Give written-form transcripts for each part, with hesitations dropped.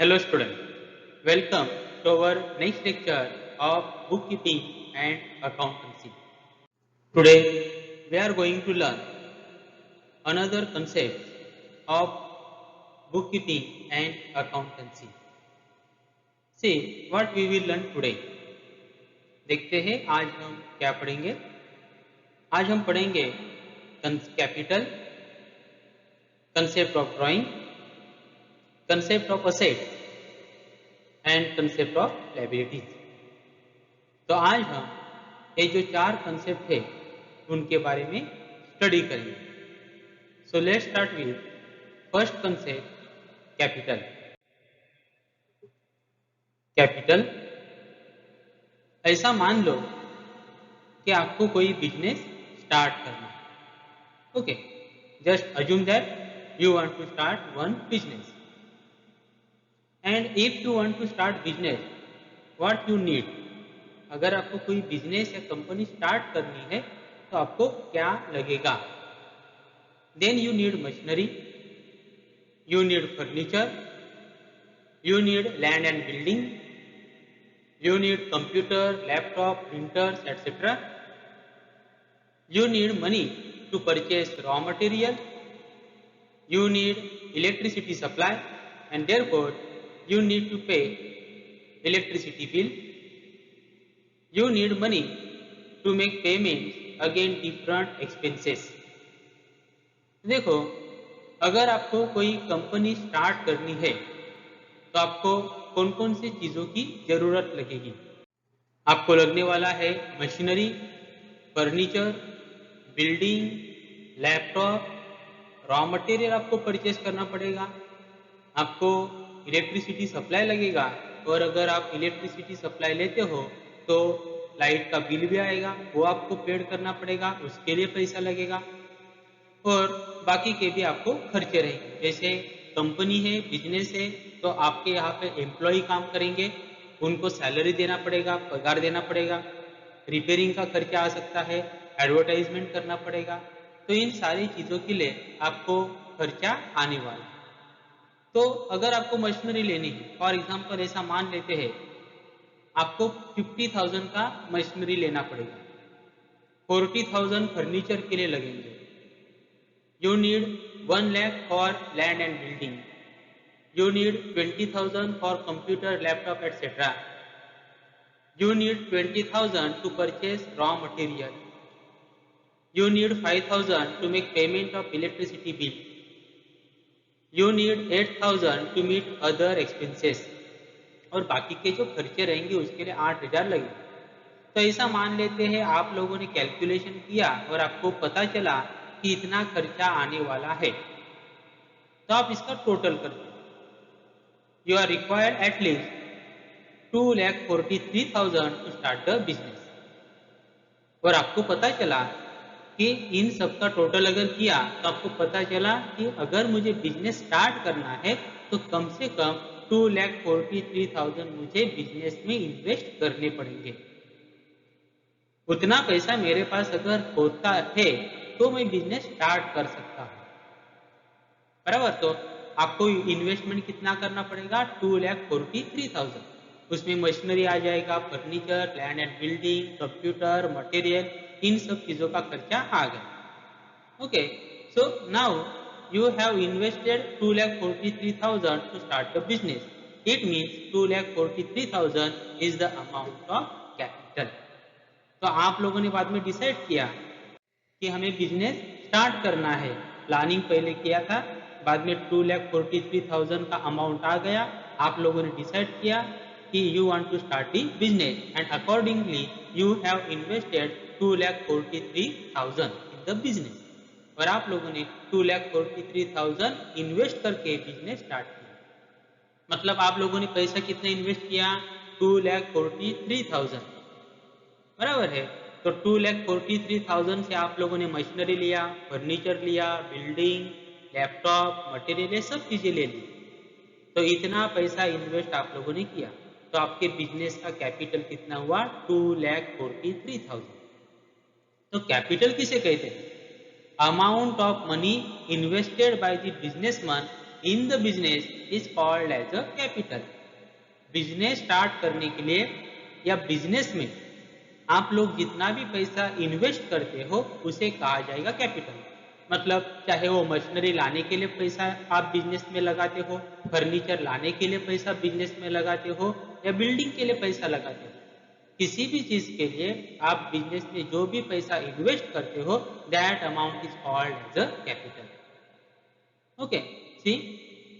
Hello student, welcome to our next lecture of bookkeeping and accountancy. Today we are going to learn another concept of bookkeeping and accountancy. See what we will learn today. देखते हैं आज हम क्या पढ़ेंगे। आज हम पढ़ेंगे capital, concept of drawing, concept of asset and concept of liabilities. तो आज हम ये जो चार कंसेप्ट है उनके बारे में स्टडी करेंगे। So let's start with first concept capital. Capital, ऐसा मान लो कि आपको कोई बिजनेस स्टार्ट करना है। Okay, just assume that you want to start one business and if you want to start business what you need. अगर आपको कोई बिजनेस या कंपनी स्टार्ट करनी है तो आपको क्या लगेगा। Then you need machinery, you need furniture, you need land and building, you need computer, laptop, printers, etc. You need money to purchase raw material, you need electricity supply, and therefore you need to pay electricity bill. You need money to make payments against different expenses. देखो, अगर आपको कोई company start करनी है तो आपको कौन कौन सी चीज़ों की ज़रूरत लगेगी। आपको लगने वाला है machinery, furniture, building, laptop, raw material आपको परचेस करना पड़ेगा, आपको इलेक्ट्रिसिटी सप्लाई लगेगा, और अगर आप इलेक्ट्रिसिटी सप्लाई लेते हो तो लाइट का बिल भी आएगा, वो आपको पेड करना पड़ेगा, उसके लिए पैसा लगेगा, और बाकी के भी आपको खर्चे रहेंगे। जैसे कंपनी है, बिजनेस है, तो आपके यहाँ पे एम्प्लॉय काम करेंगे, उनको सैलरी देना पड़ेगा, पगार देना पड़ेगा, रिपेयरिंग का खर्चा आ सकता है, एडवर्टाइजमेंट करना पड़ेगा। तो इन सारी चीज़ों के लिए आपको खर्चा आने वाला है। तो अगर आपको मशीनरी लेनी है, फॉर एग्जाम्पल ऐसा मान लेते हैं आपको 50,000 का मशीनरी लेना पड़ेगा, 40,000 फर्नीचर के लिए लगेंगे, you need 1 lakh for land and building, you need 20,000 for computer, laptop, etc. You need 20,000 to purchase raw material, you need 5,000 to make payment of electricity bill, you need 8,000 to meet other expenses, और बाकी के जो खर्चे रहेंगे उसके लिए 8,000 लगेंगे। तो ऐसा मान लेते हैं आप लोगों ने कैलकुलेशन किया और आपको पता चला कि इतना खर्चा आने वाला है, तो आप इसका टोटल कर दो। You are required at least 2,43,000 to start the business. और आपको पता चला कि इन सब का टोटल अगर किया तो आपको पता चला कि अगर मुझे बिजनेस स्टार्ट करना है तो कम से कम 2,43,000 मुझे बिजनेस में इन्वेस्ट करने पड़ेंगे। उतना पैसा मेरे पास अगर होता है तो मैं बिजनेस स्टार्ट कर सकता हूँ, बराबर। तो आपको इन्वेस्टमेंट कितना करना पड़ेगा, 2,43,000। उसमें मशीनरी आ जाएगा, furniture, land and building, computer, material, इन सब चीज़ों का खर्चा आ गया। Okay, so now you have invested 2,43,000 to start the business. It means 2,43,000 is the amount of capital. तो आप लोगों ने बाद में डिसाइड किया कि हमें बिजनेस स्टार्ट करना है, प्लानिंग पहले किया था, बाद में 2,43,000 का अमाउंट आ गया, आप लोगों ने डिसाइड किया कि you want to start the business and accordingly you have invested 2,43,000 in the business, और आप लोगों ने 2,43,000 इन्वेस्ट करके बिजनेस स्टार्ट किया। मतलब आप लोगों ने पैसा कितना इन्वेस्ट किया, 2,43,000, बराबर है। तो 2,43,000 से आप लोगों ने मशीनरी लिया, फर्नीचर लिया, बिल्डिंग, लैपटॉप, मटेरियल, ये सब चीज़ें ले ली। तो इतना पैसा इन्वेस्ट आप लोगों ने किया, तो आपके बिजनेस का कैपिटल कितना हुआ, 2,43,000। तो कैपिटल किसे कहते हैं, amount of money invested by the businessman in the business is called as a capital. Business start करने के लिए या बिजनेस में आप लोग जितना भी पैसा इन्वेस्ट करते हो उसे कहा जाएगा कैपिटल। मतलब चाहे वो मशीनरी लाने के लिए पैसा आप बिजनेस में लगाते हो, फर्नीचर लाने के लिए पैसा बिजनेस में लगाते हो, या बिल्डिंग के लिए पैसा लगाते हो, किसी भी चीज के लिए आप बिजनेस में जो भी पैसा इन्वेस्ट करते हो that amount is called as a capital. Okay, see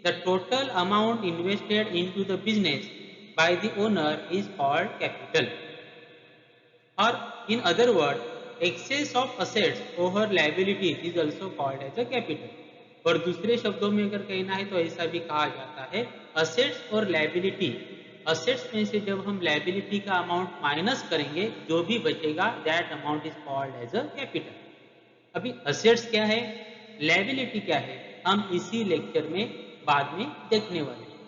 the total amount invested into the business by the owner is called capital. और in other word excess of assets over liabilities is also called as a capital. और दूसरे शब्दों में अगर कहना है तो ऐसा भी कहा जाता है असेट्स और लायबिलिटी। असेट्स में से जब हम लायबिलिटी का अमाउंट माइनस करेंगे जो भी बचेगा that amount is called as a capital. अभी असेट्स क्या है, लायबिलिटी क्या है, हम इसी लेक्चर में बाद में देखने वाले हैं।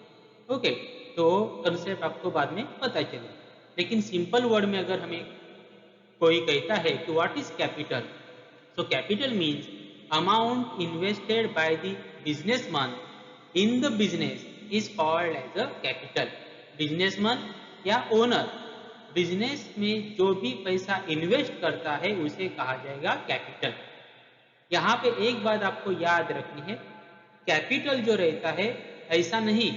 ओके, तो कंसेप्ट आपको बाद में पता चलेगा। लेकिन सिंपल वर्ड में अगर हमें कोई कहता है कि what is capital, so capital means amount invested by the businessman in the business is called as a capital. Businessman या ओनर बिजनेस में जो भी पैसा इन्वेस्ट करता है उसे कहा जाएगा कैपिटल। यहाँ पे एक बात आपको याद रखनी है, कैपिटल जो रहता है ऐसा नहीं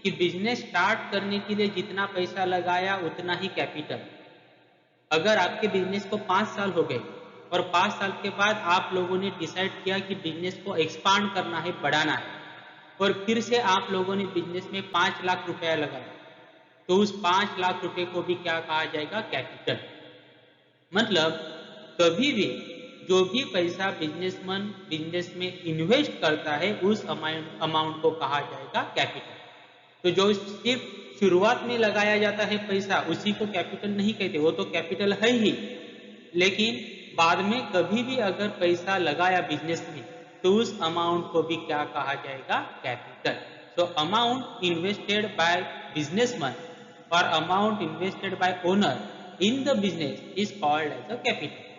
कि बिजनेस स्टार्ट करने के लिए जितना पैसा लगाया उतना ही कैपिटल। अगर आपके बिजनेस को 5 साल हो गए और 5 साल के बाद आप लोगों ने डिसाइड किया कि बिजनेस को एक्सपांड करना है, बढ़ाना है, और फिर से आप लोगों ने बिजनेस में 5 लाख रुपया लगाया, तो उस 5 लाख रुपए को भी क्या कहा जाएगा, कैपिटल। मतलब कभी भी जो भी पैसा बिजनेसमैन बिजनेस में इन्वेस्ट करता है उस अमाउंट को कहा जाएगा कैपिटल। तो जो सिर्फ शुरुआत में लगाया जाता है पैसा उसी को कैपिटल नहीं कहते, वो तो कैपिटल है ही, लेकिन बाद में कभी भी अगर पैसा लगाया बिजनेस में तो उस अमाउंट को भी क्या कहा जाएगा, capital. So amount invested by businessman और amount invested by owner in the business is called as a capital.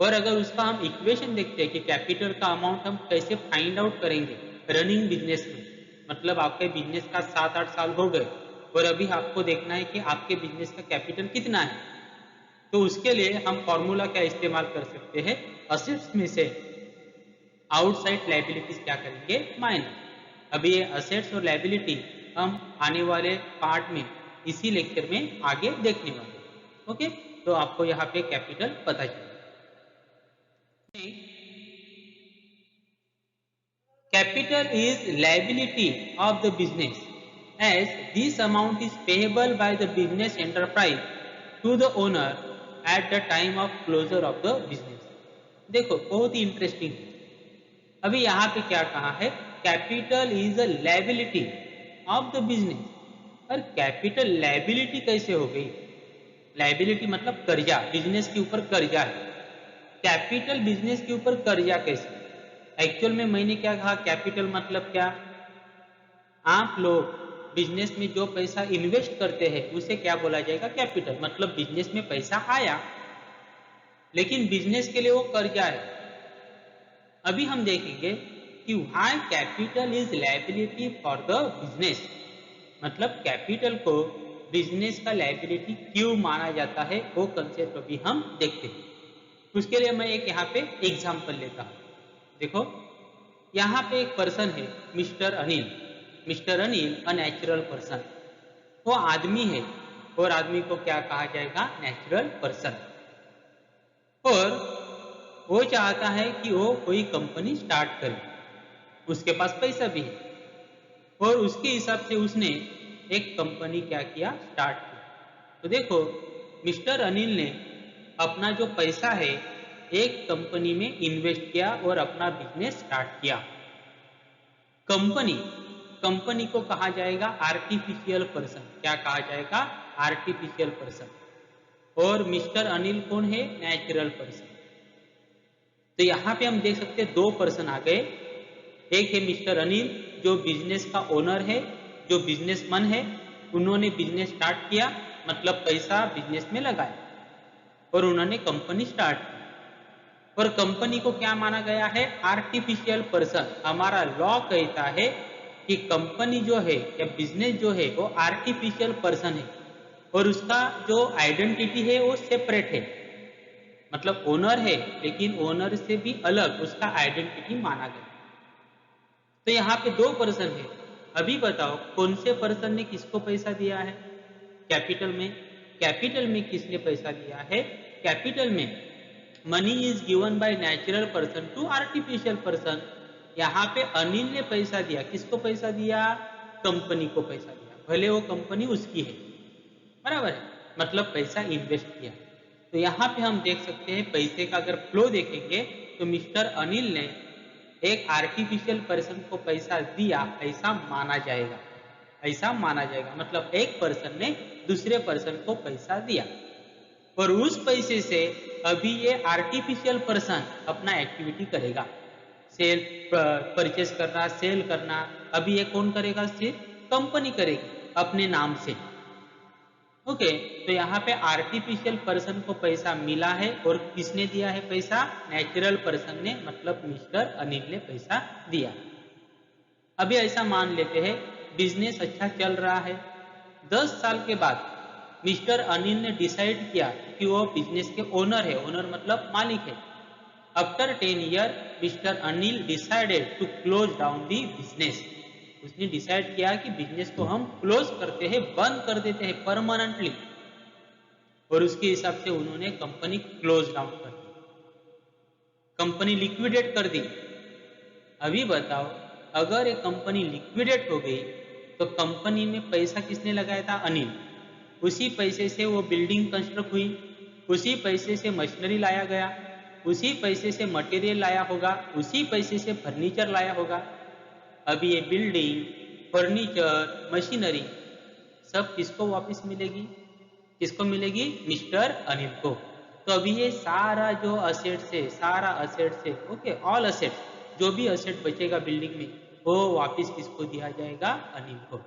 और अगर उसका हम इक्वेशन देखते हैं कि कैपिटल का अमाउंट हम कैसे फाइंड आउट करेंगे रनिंग बिजनेस में, मतलब आपके बिजनेस का 7-8 साल हो गए और अभी आपको देखना है कि आपके बिजनेस का कैपिटल कितना है, तो उसके लिए हम फॉर्मूला क्या इस्तेमाल कर सकते हैं, असेट्स में से आउटसाइड लायबिलिटीज क्या करेंगे, माइनस। अभी ये असेट्स और लायबिलिटी हम आने वाले पार्ट में इसी लेक्चर में आगे देखने वाले हैं। ओके, तो आपको यहाँ पे कैपिटल पता चले। Capital is liability of the business as this amount is payable by the business enterprise to the owner at the time of closure of the business। देखो बहुत ही इंटरेस्टिंग है। अभी यहाँ पे क्या कहा है, capital is a liability of the business. और कैपिटल लायबिलिटी कैसे हो गई, लायबिलिटी मतलब कर्जा, बिजनेस के ऊपर कर्जा है, कैपिटल बिजनेस के ऊपर कर्जा कैसे। एक्चुअल में मैंने क्या कहा, कैपिटल मतलब क्या, आप लोग बिजनेस में जो पैसा इन्वेस्ट करते हैं उसे क्या बोला जाएगा, कैपिटल। मतलब बिजनेस में पैसा आया लेकिन बिजनेस के लिए वो कर्जा है। अभी हम देखेंगे कि why capital is liability for the business, मतलब कैपिटल को बिजनेस का लायबिलिटी क्यों माना जाता है, वो कंसेप्ट अभी हम देखते हैं। उसके लिए मैं एक यहाँ पे एग्जाम्पल लेता हूँ। देखो यहाँ पे एक पर्सन है mister Anil. Mister Anil a natural person, वो आदमी है और आदमी को क्या कहा जाएगा, नेचुरल पर्सन। और वो चाहता है कि वो कोई कंपनी स्टार्ट करे, उसके पास पैसा भी है और उसके हिसाब से उसने एक कंपनी क्या किया, स्टार्ट किया। तो देखो मिस्टर अनिल ने अपना जो पैसा है एक कंपनी में इन्वेस्ट किया और अपना बिजनेस स्टार्ट किया। कंपनी को कहा जाएगा आर्टिफिशियल पर्सन। क्या कहा जाएगा, आर्टिफिशियल पर्सन। और मिस्टर अनिल कौन है, नेचुरल पर्सन। तो यहाँ पे हम देख सकते हैं 2 पर्सन आ गए। एक है मिस्टर अनिल जो बिजनेस का ओनर है, जो बिजनेसमैन है, उन्होंने बिजनेस स्टार्ट किया, मतलब पैसा बिजनेस में लगाया और उन्होंने कंपनी स्टार्ट की। और कंपनी को क्या माना गया है, आर्टिफिशियल पर्सन। हमारा लॉ कहता है कि कंपनी जो है या बिजनेस जो है वो आर्टिफिशियल पर्सन है और उसका जो आइडेंटिटी है वो सेपरेट है, मतलब ओनर है लेकिन ओनर से भी अलग उसका आइडेंटिटी माना गया। तो यहाँ पे दो पर्सन है, अभी बताओ कौन से पर्सन ने किसको पैसा दिया है? कैपिटल में। कैपिटल में किसने पैसा दिया है? कैपिटल में money is given by natural person to artificial person. यहाँ पे अनिल ने पैसा दिया, किसको पैसा दिया? कंपनी को पैसा दिया, भले वो कंपनी उसकी है, बराबर है, मतलब पैसा इन्वेस्ट किया। तो यहाँ पे हम देख सकते हैं पैसे का अगर फ्लो देखेंगे तो मिस्टर अनिल ने एक आर्टिफिशियल पर्सन को पैसा दिया, ऐसा माना जाएगा, ऐसा माना जाएगा, मतलब एक पर्सन ने दूसरे पर्सन को पैसा दिया और उस पैसे से अभी ये आर्टिफिशियल पर्सन अपना एक्टिविटी करेगा, सेल परचेस करना, सेल करना। अभी ये कौन करेगा? सिर्फ कंपनी करेगी अपने नाम से। ओके, तो यहाँ पे आर्टिफिशियल पर्सन को पैसा मिला है और किसने दिया है पैसा? नेचुरल पर्सन ने, मतलब मिस्टर अनिल ने पैसा दिया। अभी ऐसा मान लेते हैं बिजनेस अच्छा चल रहा है, 10 साल के बाद मिस्टर अनिल ने डिसाइड किया कि वो बिजनेस के ओनर है, ओनर मतलब मालिक है। After 10 year mister Anil decided to close down the business. उसने डिसाइड किया कि बिजनेस को हम क्लोज करते हैं, बंद कर देते हैं परमानेंटली, और उसके हिसाब से उन्होंने कंपनी क्लोज डाउन कर दी, कंपनी लिक्विडेट कर दी। अभी बताओ अगर एक कंपनी लिक्विडेट हो गई तो कंपनी में पैसा किसने लगाया था? अनिल। उसी पैसे से वो बिल्डिंग कंस्ट्रक्ट हुई, उसी पैसे से मशीनरी लाया गया, उसी पैसे से मटेरियल लाया होगा, उसी पैसे से फर्नीचर लाया होगा। अभी ये बिल्डिंग, फर्नीचर, मशीनरी सब किसको वापस मिलेगी? किसको मिलेगी? मिस्टर अनिल को। तो अभी ये सारा जो असेट्स है, सारा असेट्स है, ओके, ऑल असेट्स, जो भी असेट बचेगा बिल्डिंग में वो वापस किसको दिया जाएगा? अनिल को।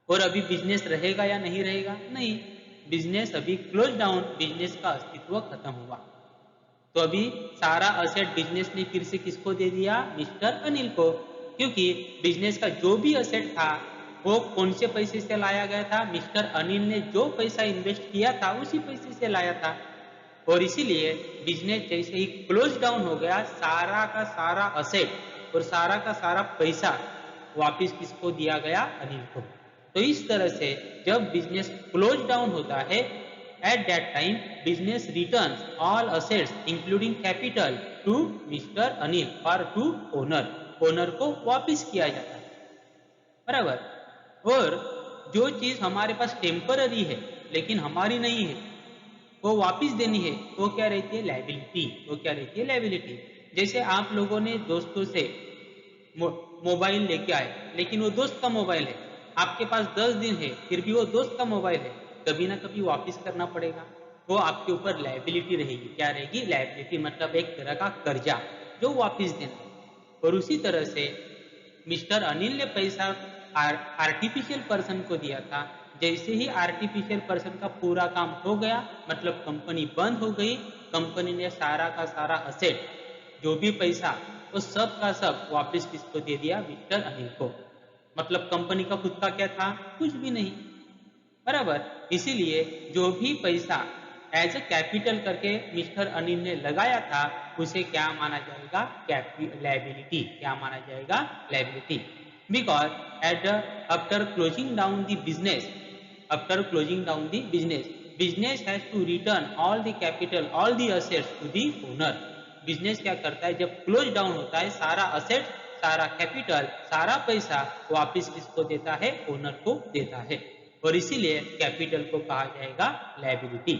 और अभी बिजनेस रहेगा या नहीं रहेगा? नहीं, बिजनेस अभी क्लोज डाउन, बिजनेस का अस्तित्व खत्म हुआ। तो अभी सारा असेट बिजनेस ने फिर से किसको दे दिया? मिस्टर अनिल को, क्योंकि बिजनेस का जो भी असेट था वो कौन से पैसे से लाया गया था? मिस्टर अनिल ने जो पैसा इन्वेस्ट किया था उसी पैसे से लाया था। और इसीलिए बिजनेस जैसे ही क्लोज डाउन हो गया, सारा का सारा असेट और सारा का सारा पैसा वापिस किसको दिया गया? अनिल को। तो इस तरह से जब बिजनेस क्लोज डाउन होता है, at that time business returns all assets including capital to mister Anil और टू ओनर, ओनर को वापिस किया जाता है, बराबर। और जो चीज हमारे पास टेम्पररी है लेकिन हमारी नहीं है वो वापिस देनी है, वो क्या रहती है? लायबिलिटी। वो क्या रहती है? लायबिलिटी। जैसे आप लोगों ने दोस्तों से मोबाइल लेके आए लेकिन वो दोस्त का मोबाइल है, आपके पास 10 दिन है फिर भी वो दोस्त का मोबाइल है, कभी ना कभी वापिस करना पड़ेगा, वो आपके ऊपर लायबिलिटी रहेगी। क्या रहेगी? लायबिलिटी, मतलब एक तरह का कर्जा जो वापिस देना है। और उसी तरह से मिस्टर अनिल ने पैसा आर्टिफिशियल पर्सन को दिया था, जैसे ही आर्टिफिशियल पर्सन का पूरा काम हो गया, मतलब कंपनी बंद हो गई, कंपनी ने सारा का सारा असेट, जो भी पैसा, वो सब का सब वापस किसको दे दिया? मिस्टर अनिल को। मतलब कंपनी का खुद का क्या था? कुछ भी नहीं, बराबर। इसीलिए जो भी पैसा एज ए कैपिटल करके मिस्टर अनिल ने लगाया था उसे क्या माना जाएगा? लायबिलिटी। क्या माना जाएगा? Liability. Because at after closing down the business, after closing down the business, business has to return all the capital, all the assets to the owner. Business क्या करता है? जब क्लोज डाउन होता है, सारा असेट, सारा कैपिटल, सारा पैसा वापस किसको देता है? ओनर को देता है। और इसीलिए कैपिटल को कहा जाएगा liability.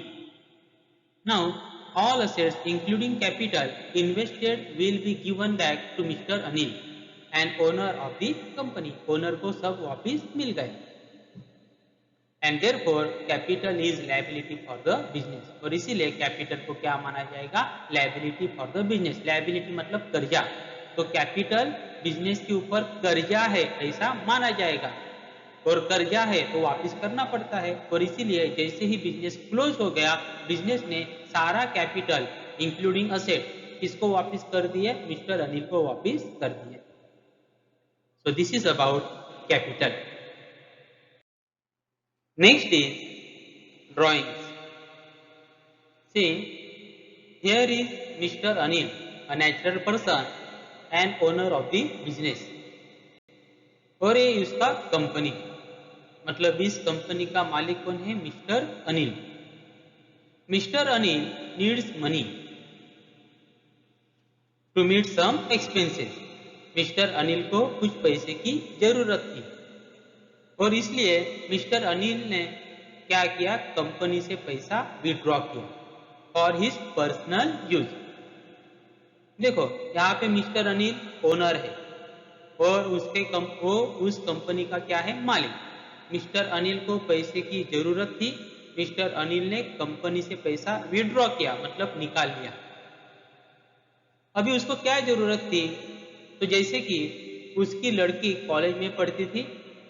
Now all assets including capital invested will be given back to Mr. Anil and owner of the company. Owner को सब वापिस मिल गए and therefore capital is liability for the business. और इसीलिए कैपिटल को क्या माना जाएगा? Liability for the business. Liability मतलब कर्जा, तो कैपिटल बिजनेस के ऊपर कर्जा है ऐसा माना जाएगा, और कर्जा है तो वापस करना पड़ता है। और इसीलिए जैसे ही बिजनेस क्लोज हो गया, बिजनेस ने सारा कैपिटल इंक्लूडिंग असेट किसको वापस कर दिए? मिस्टर अनिल को वापस कर दिए। So this is about capital. Next is drawings. See, here is Mr. Anil, a natural person and owner of the business. और ये इसका कंपनी, मतलब इस कंपनी का मालिक कौन है? Mister Anil. Mister Anil needs money to meet some expenses. Mister Anil को कुछ पैसे की जरूरत थी और इसलिए मिस्टर अनिल ने क्या किया? कंपनी से पैसा विड्रॉ किया फॉर हिज पर्सनल यूज. देखो यहाँ पे मिस्टर अनिल ओनर है और वो उस कंपनी का क्या है? मालिक. मिस्टर अनिल को पैसे की जरूरत थी. मिस्टर अनिल ने कंपनी से पैसा विड्रॉ किया, मतलब निकाल लिया. अभी उसको क्या जरूरत थी? तो जैसे कि उसकी लड़की कॉलेज में पढ़ती थी,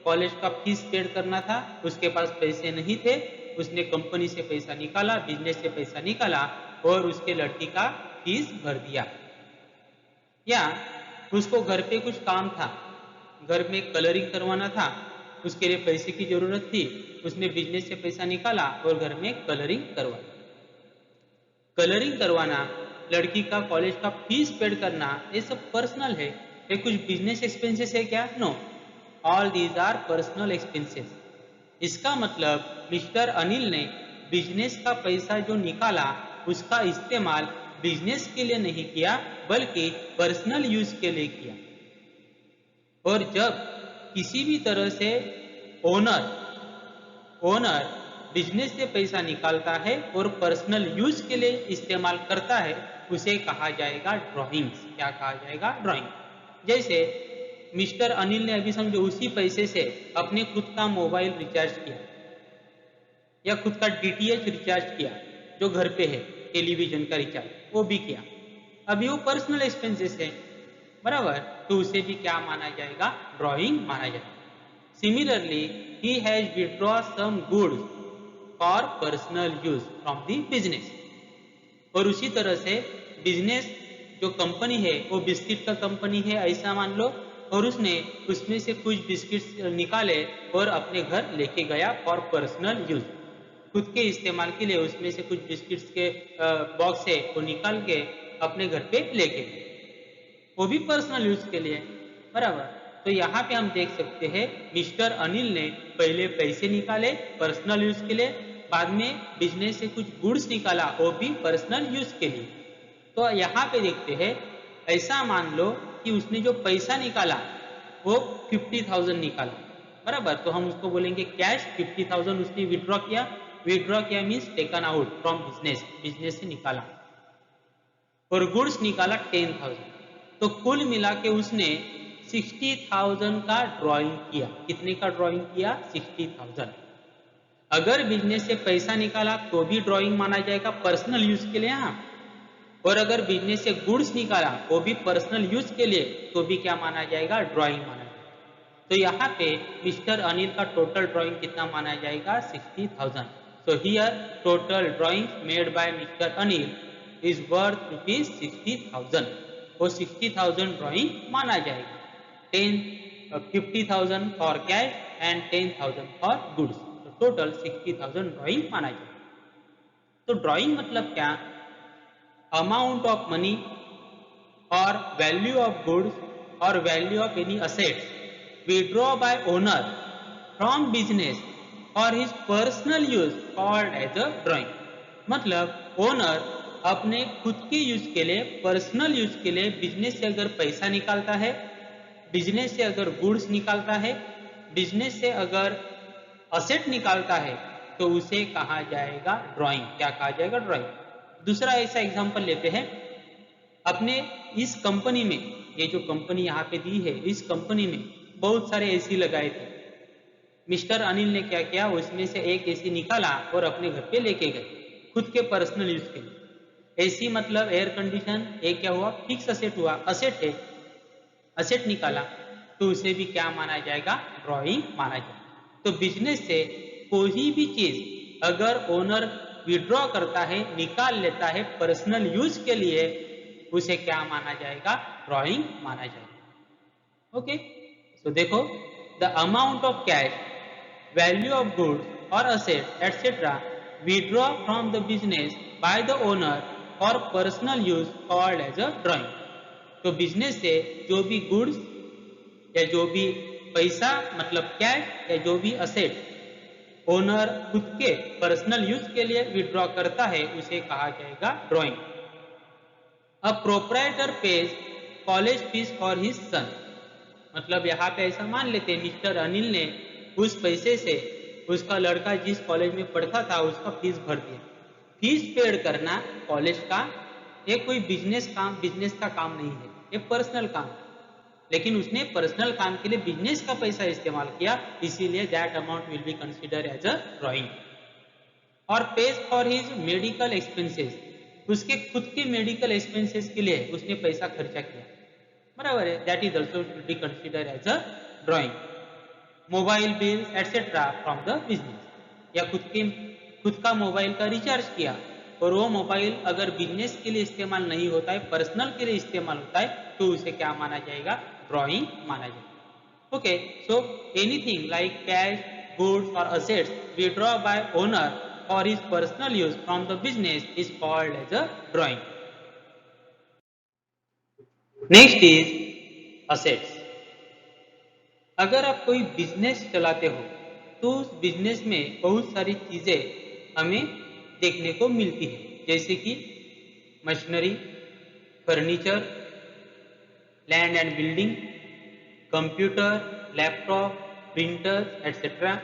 कॉलेज का फीस पेड करना था, उसके पास पैसे नहीं थे, उसने कंपनी से पैसा निकाला, बिजनेस से पैसा निकाला और उसके लड़की का फीस भर दिया. या उसको घर पे कुछ काम था, घर में कलरिंग करवाना था, उसके लिए पैसे की जरूरत थी, उसने बिजनेस से पैसा निकाला और घर में कलरिंग करवाई. कलरिंग करवाना, लड़की का कॉलेज का फीस पेड करना, ये सब पर्सनल है. ये कुछ बिजनेस एक्सपेंसेस है क्या? No, all these are personal expenses. इसका मतलब मिस्टर अनिल ने बिजनेस का पैसा जो निकाला उसका इस्तेमाल बिजनेस के लिए नहीं किया बल्कि पर्सनल यूज के लिए किया. और जब किसी भी तरह से ओनर बिजनेस से पैसा निकालता है और पर्सनल यूज के लिए इस्तेमाल करता है, उसे कहा जाएगा ड्राइंग्स. क्या कहा जाएगा? ड्राइंग. जैसे मिस्टर अनिल ने अभी समझो उसी पैसे से अपने खुद का मोबाइल रिचार्ज किया या खुद का डीटीएच रिचार्ज किया जो घर पे है, टेलीविजन का रिचार्ज वो भी किया. अभी वो पर्सनल एक्सपेंसेस है, बराबर, तो उसे भी क्या माना जाएगा? ड्राइंग माना जाएगा. Similarly he has withdraw some goods for personal use from the business. और उसी तरह से बिजनेस जो कंपनी है वो बिस्किट का कंपनी है ऐसा मान लो, और उसमें से कुछ बिस्किट्स निकाले और अपने घर लेके गया फॉर पर्सनल यूज. खुद के इस्तेमाल के लिए उसमें से कुछ बिस्किट्स के बॉक्स है वो निकाल के अपने घर पे लेके गए, वो भी पर्सनल यूज के लिए, बराबर. तो यहाँ पे हम देख सकते हैं मिस्टर अनिल ने पहले पैसे निकाले पर्सनल यूज के लिए, बाद में बिजनेस से कुछ गुड्स निकाला वो भी पर्सनल यूज के लिए. तो यहाँ पे देखते हैं, ऐसा मान लो कि उसने जो पैसा निकाला वो 50,000 निकाला, बराबर. तो हम उसको बोलेंगे कैश. 50,000 उसने विड्रॉ किया. विड्रॉ किया means taken out from business, business से निकाला. और गुड्स निकाला 10,000. तो कुल मिला के उसने 60,000 का ड्राइंग किया. कितने का ड्राइंग किया? 60,000. अगर बिजनेस से पैसा निकाला तो भी ड्राइंग माना जाएगा पर्सनल यूज के लिए. हाँ, और अगर बिजनेस से गुड्स निकाला वो भी पर्सनल यूज के लिए तो भी क्या माना जाएगा? ड्राइंग माना जाएगा. तो यहाँ पे मिस्टर अनिल का टोटल ड्राइंग कितना माना जाएगा? 60,000. So here total drawings made by Mr. Anil is worth rupees 60,000. वो 60,000 ड्राइंग माना जाएगा. 50,000 for cash and 10,000 for goods. तो टोटल 60,000 ड्राइंग माना जाएगा. तो ड्राइंग मतलब क्या? अमाउंट ऑफ मनी और वैल्यू ऑफ गुड्स और value of any assets withdraw by owner from business और his personal use called as a drawing. मतलब ओनर अपने खुद के यूज के लिए, पर्सनल यूज के लिए बिजनेस से अगर पैसा निकालता है, बिजनेस से अगर गुड्स निकालता है, बिजनेस से अगर असेट निकालता है, तो उसे कहा जाएगा ड्राइंग. क्या कहा जाएगा? ड्राइंग. दूसरा ऐसा एग्जांपल लेते हैं. अपने इस कंपनी में, ये जो कंपनी यहाँ पे दी है, इस कंपनी में बहुत सारे एसी लगाए थे. मिस्टर अनिल ने क्या किया? उसमें से एक एसी निकाला और अपने घर पे लेके गए खुद के पर्सनल यूज के लिए. एसी मतलब एयर कंडीशन. एक क्या हुआ? फिक्स असेट हुआ. असेट है, असेट निकाला तो उसे भी क्या माना जाएगा? ड्राइंग माना जाएगा. तो बिजनेस से कोई भी चीज अगर ओनर विड्रॉ करता है, निकाल लेता है पर्सनल यूज के लिए, उसे क्या माना जाएगा? ड्राइंग माना जाएगा. ओके, तो देखो, the amount of cash, value of goods और asset etcetera withdraw from the business by the owner for personal use called as a drawing. तो बिजनेस से जो भी गुड्स या जो भी पैसा मतलब कैश या जो भी असेट ओनर खुद के पर्सनल यूज के लिए विड्रॉ करता है उसे कहा जाएगा drawing. A proprietor page college fees for his son. मतलब यहाँ पे ऐसा मान लेते हैं मिस्टर अनिल ने उस पैसे से उसका लड़का जिस कॉलेज में पढ़ता था उसका फीस भर दिया। फीस पेड करना कॉलेज का ये कोई बिजनेस का काम नहीं है, ये पर्सनल काम है। लेकिन उसने पर्सनल काम के लिए बिजनेस का पैसा इस्तेमाल किया, इसीलिए that amount will be consider as a drawing. और pays for his medical expenses, उसके खुद के मेडिकल एक्सपेंसेस के लिए उसने पैसा खर्चा किया, बराबर है, that is also will be consider as a drawing. Mobile bill etcetera from the business, या खुद का मोबाइल का रिचार्ज किया और वो मोबाइल अगर बिजनेस के लिए इस्तेमाल नहीं होता है, पर्सनल के लिए इस्तेमाल होता है, तो उसे क्या माना जाएगा? ड्राइंग माना जाएगा। Okay, so anything like cash, goods और assets withdraw by owner for his personal use from the business is called as a drawing. Next is assets. अगर आप कोई बिजनेस चलाते हो तो उस बिजनेस में बहुत सारी चीजें हमें देखने को मिलती है, जैसे कि machinery, furniture, land and building, computer, laptop, printer etcetera.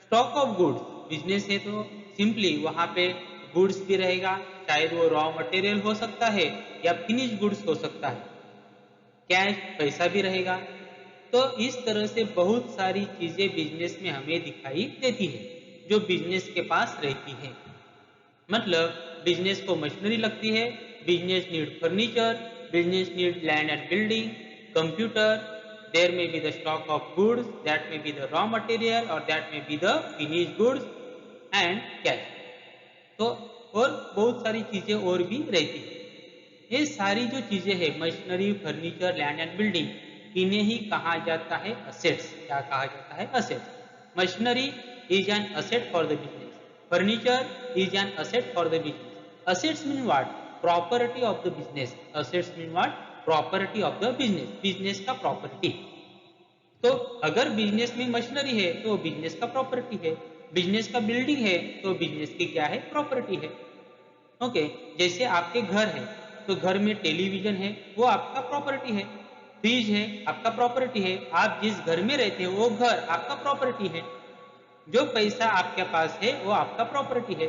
Stock of goods, business है तो सिंपली वहां पे गुड्स भी रहेगा, शायद वो रॉ मटेरियल हो सकता है या फिनिश गुड्स हो सकता है। कैश, पैसा भी रहेगा। तो इस तरह से बहुत सारी चीजें बिजनेस में हमें दिखाई देती है जो बिजनेस के पास रहती है। मतलब बिजनेस को मशीनरी लगती है, business need furniture, business need land and building, computer, there may be the stock of goods, that may be the raw material और that may be the finish goods and cash. तो और बहुत सारी चीजें और भी रहती है। ये सारी जो चीजें हैं, machinery, furniture, land and building, इन्हें ही कहा जाता है असेट्स। क्या कहा जाता है? Assets. Machinery is an asset for the business, furniture is an asset for the business. Assets mean what? Property of the business. Assets mean what? Property of the business, business का property. तो अगर business में machinery है तो business का property है, business का building है तो बिजनेस की क्या है? प्रॉपर्टी है। ओके, जैसे आपके घर है तो घर में टेलीविजन है, वो आपका प्रॉपर्टी है। फ्रिज है, आपका प्रॉपर्टी है। आप जिस घर में रहते हो वो घर आपका प्रॉपर्टी है। जो पैसा आपके पास है वो आपका प्रॉपर्टी है।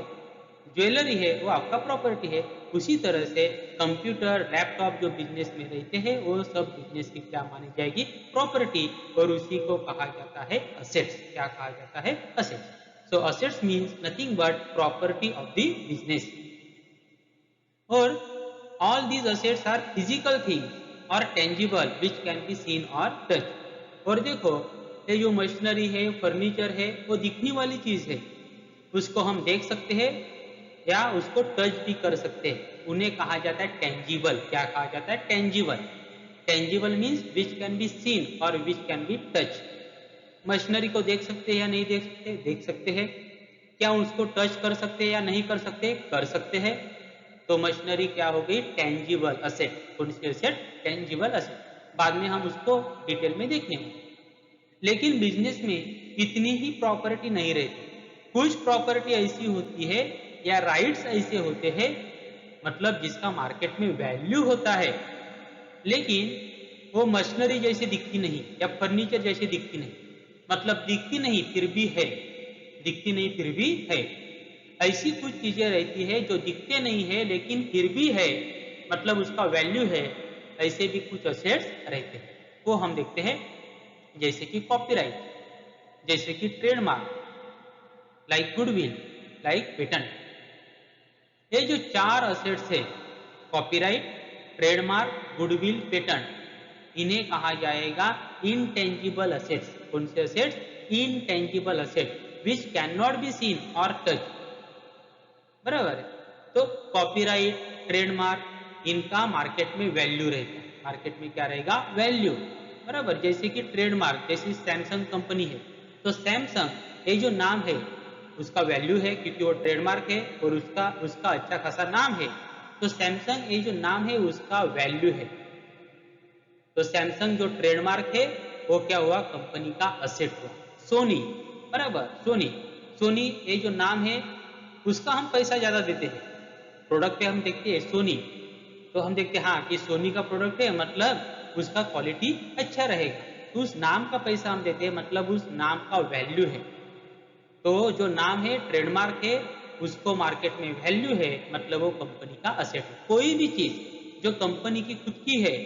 ज्वेलरी है वो आपका प्रॉपर्टी है। उसी तरह से कंप्यूटर, लैपटॉप जो बिजनेस में रहते हैं वो सब बिजनेस की क्या मानी जाएगी? प्रॉपर्टी। और उसी को कहा जाता है असेट्स। क्या कहा जाता है? Assets. So assets means nothing but property of the business. और all these assets are physical things or tangible which can be seen or touched। और देखो, ये जो मशीनरी है, फर्नीचर है, वो दिखने वाली चीज है, उसको हम देख सकते हैं या उसको टच भी कर सकते हैं। उन्हें कहा जाता है टेंजिबल। क्या कहा जाता है? Tangible. Tangible means which can be seen और which can be touch. Machinery को देख सकते हैं या नहीं देख सकते? देख सकते हैं। क्या उसको टच कर सकते हैं या नहीं कर सकते? कर सकते हैं। तो मशीनरी क्या हो गई? Tangible asset. कौन सी असेट? Tangible asset. बाद में हम उसको डिटेल में देखेंगे। लेकिन बिजनेस में इतनी ही प्रॉपर्टी नहीं रहती। कुछ प्रॉपर्टी ऐसी होती है या राइट्स ऐसे होते हैं, मतलब जिसका मार्केट में वैल्यू होता है, लेकिन वो मशीनरी जैसे दिखती नहीं या फर्नीचर जैसे दिखती नहीं। मतलब दिखती नहीं फिर भी है, दिखती नहीं फिर भी है। ऐसी कुछ चीजें रहती है जो दिखते नहीं है लेकिन फिर भी है, मतलब उसका वैल्यू है। ऐसे भी कुछ असेट्स रहते हैं, वो हम देखते हैं। जैसे कि कॉपीराइट, जैसे कि trademark, like goodwill, like patent. ये जो चार असेट्स है, कॉपीराइट, ट्रेडमार्क, गुडविल, पेटेंट, इन्हें कहा जाएगा इनटेंजिबल असेट्स। कौन से assets? Intangible asset which can not be seen और टच। बराबर है। तो कॉपीराइट, ट्रेडमार्क, इनका मार्केट में वैल्यू रहेगा। मार्केट में क्या रहेगा? वैल्यू। बराबर। जैसे कि ट्रेडमार्क, जैसे सैमसंग कंपनी है तो सैमसंग ये जो नाम है उसका वैल्यू है क्योंकि वो ट्रेडमार्क है और उसका उसका अच्छा खासा नाम है। तो सैमसंग ये जो नाम है उसका वैल्यू है। तो सैमसंग जो ट्रेडमार्क है वो क्या हुआ, कंपनी का असेट हुआ। सोनी, बराबर, सोनी, सोनी ये जो नाम है उसका हम पैसा ज्यादा देते हैं। प्रोडक्ट पे हम देखते हैं सोनी, तो हम देखते हैं हाँ कि सोनी का प्रोडक्ट है मतलब उसका क्वालिटी अच्छा रहेगा, तो उस नाम का पैसा हम देते हैं मतलब उस नाम का वैल्यू है। तो जो नाम है ट्रेडमार्क है उसको मार्केट में वैल्यू है मतलब वो कंपनी का असेट है। कोई भी चीज जो कंपनी की खुद की है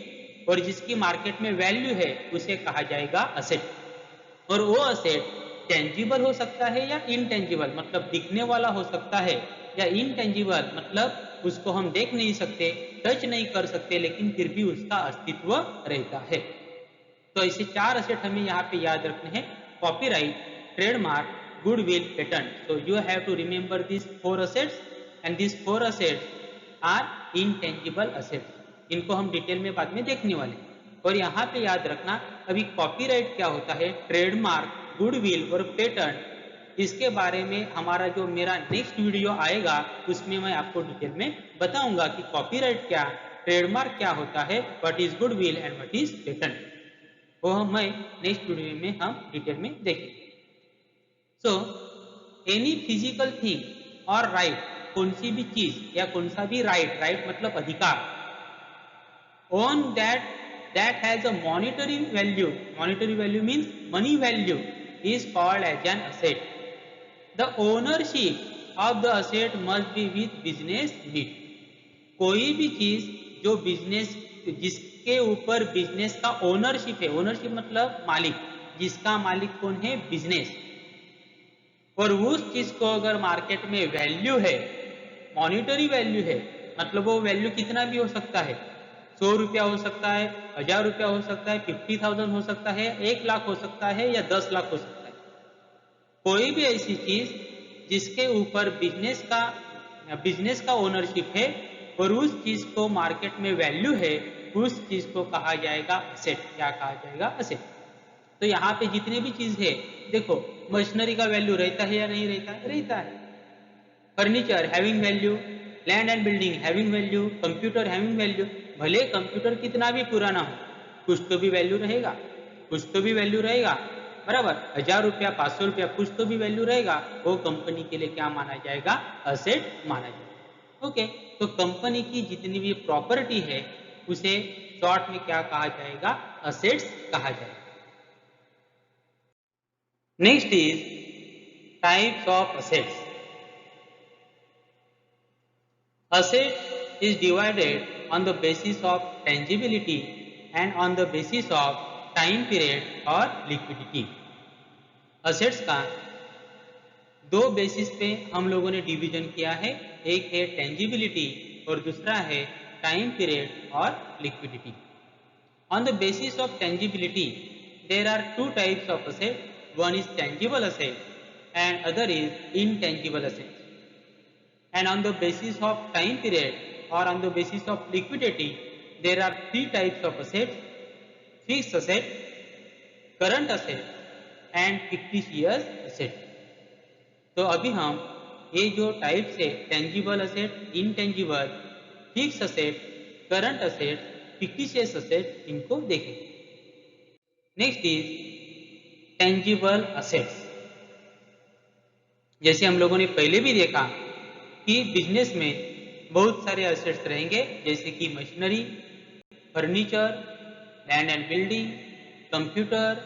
और जिसकी मार्केट में वैल्यू है उसे कहा जाएगा असेट। और वो असेट टेंजिबल हो सकता है या इनटेंजिबल मतलब दिखने वाला हो सकता है, या इनटेंजिबल मतलब उसको हम देख नहीं सकते, टच नहीं कर सकते, लेकिन फिर भी उसका अस्तित्व रहता है। तो ऐसे 4 असेट हमें यहाँ पे याद रखने हैं, copyright, trademark, goodwill, patent. So you have to remember this 4 assets and this 4 assets are intangible assets. इनको हम डिटेल में बाद में देखने वाले हैं। और यहाँ पे याद रखना अभी कॉपीराइट क्या होता है, ट्रेडमार्क, गुडविल और पेटेंट, इसके बारे में हमारा जो मेरा नेक्स्ट वीडियो आएगा उसमें मैं आपको डिटेल में बताऊंगा कि कॉपीराइट क्या, ट्रेडमार्क क्या होता है, what is goodwill and what is patent. वो मैं नेक्स्ट वीडियो में हम डिटेल में देखेंगे। सो एनी फिजिकल थिंग और राइट, कौन सी भी चीज या कौन सा भी राइट, राइट मतलब अधिकार, on that has a monetary value means money value, is called as an asset. The ownership of the asset must be with business need. कोई भी चीज जो बिजनेस, जिसके ऊपर बिजनेस का ओनरशिप है, ओनरशिप मतलब मालिक, जिसका मालिक कौन है, बिजनेस, और उस चीज को अगर मार्केट में वैल्यू है, मॉनिटरी वैल्यू है, मतलब वो वैल्यू कितना भी हो सकता है, 100 रुपया हो सकता है, 1000 रुपया हो सकता है, 50,000 हो सकता है, 1 लाख हो सकता है या 10 लाख हो सकता है। कोई भी ऐसी चीज जिसके ऊपर बिजनेस का ओनरशिप है और उस चीज को मार्केट में वैल्यू है, उस चीज को कहा जाएगा असेट। क्या कहा जाएगा, असेट। तो यहाँ पे जितने भी चीज है, देखो मशीनरी का वैल्यू रहता है या नहीं रहता है, रहता है। Furniture having value, land and building having value, computer having value. भले कंप्यूटर कितना भी पुराना हो, कुछ तो भी वैल्यू रहेगा, कुछ तो भी वैल्यू रहेगा, बराबर। 1000 रुपया, 500 रुपया, कुछ तो भी वैल्यू रहेगा, वो कंपनी के लिए क्या माना जाएगा, असेट माना जाएगा। ओके, तो कंपनी की जितनी भी प्रॉपर्टी है उसे शॉर्ट में क्या कहा जाएगा, असेट्स कहा जाएगा। Next is types of assets. Asset is divided on the basis of tangibility and on the basis of time period और liquidity. Assets का दो बेसिस पे हम लोगों ने डिवीजन किया है, एक है टेंजिबिलिटी और दूसरा है टाइम पीरियड और liquidity. On the basis of tangibility, there are two types of assets. One is tangible asset and other is intangible asset. And on the basis of time period or on the basis of liquidity, there are three types of assets: fixed asset, current asset and fictitious asset. तो अभी हम ये जो types है, tangible asset, intangible, fix asset, current asset, fictitious asset, इनको देखेंगे। Next is tangible assets. जैसे हम लोगों ने पहले भी देखा कि बिजनेस में बहुत सारे असेट्स रहेंगे, जैसे कि machinery, furniture, land and building, computer,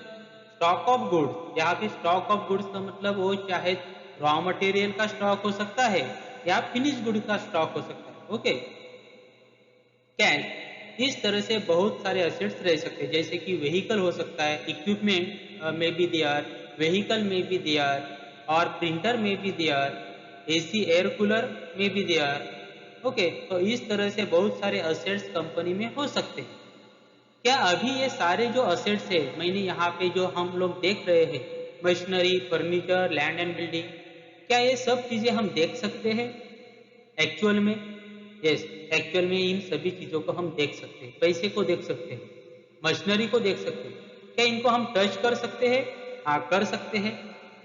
stock of goods. यहाँ पे स्टॉक ऑफ गुड्स का मतलब वो चाहे रॉ मटेरियल का स्टॉक हो सकता है या फिनिश गुड का स्टॉक हो सकता है। ओके, कैश, इस तरह से बहुत सारे असेट्स रह सकते हैं, जैसे कि व्हीकल हो सकता है, इक्विपमेंट में भी देयर, व्हीकल में भी देयर, और प्रिंटर में भी देयर, एसी एयर कूलर में भी देयर। ओके, तो इस तरह से बहुत सारे असेट्स कंपनी में हो सकते हैं। क्या अभी ये सारे जो असेट्स है मैंने यहाँ पे जो हम लोग देख रहे हैं, machinery, furniture, land and building, क्या ये सब चीजें हम देख सकते हैं एक्चुअल में? यस, एक्चुअल में इन सभी चीजों को हम देख सकते हैं। पैसे को देख सकते हैं, मशीनरी को देख सकते हैं, क्या इनको हम टच कर सकते हैं? हाँ, कर सकते हैं,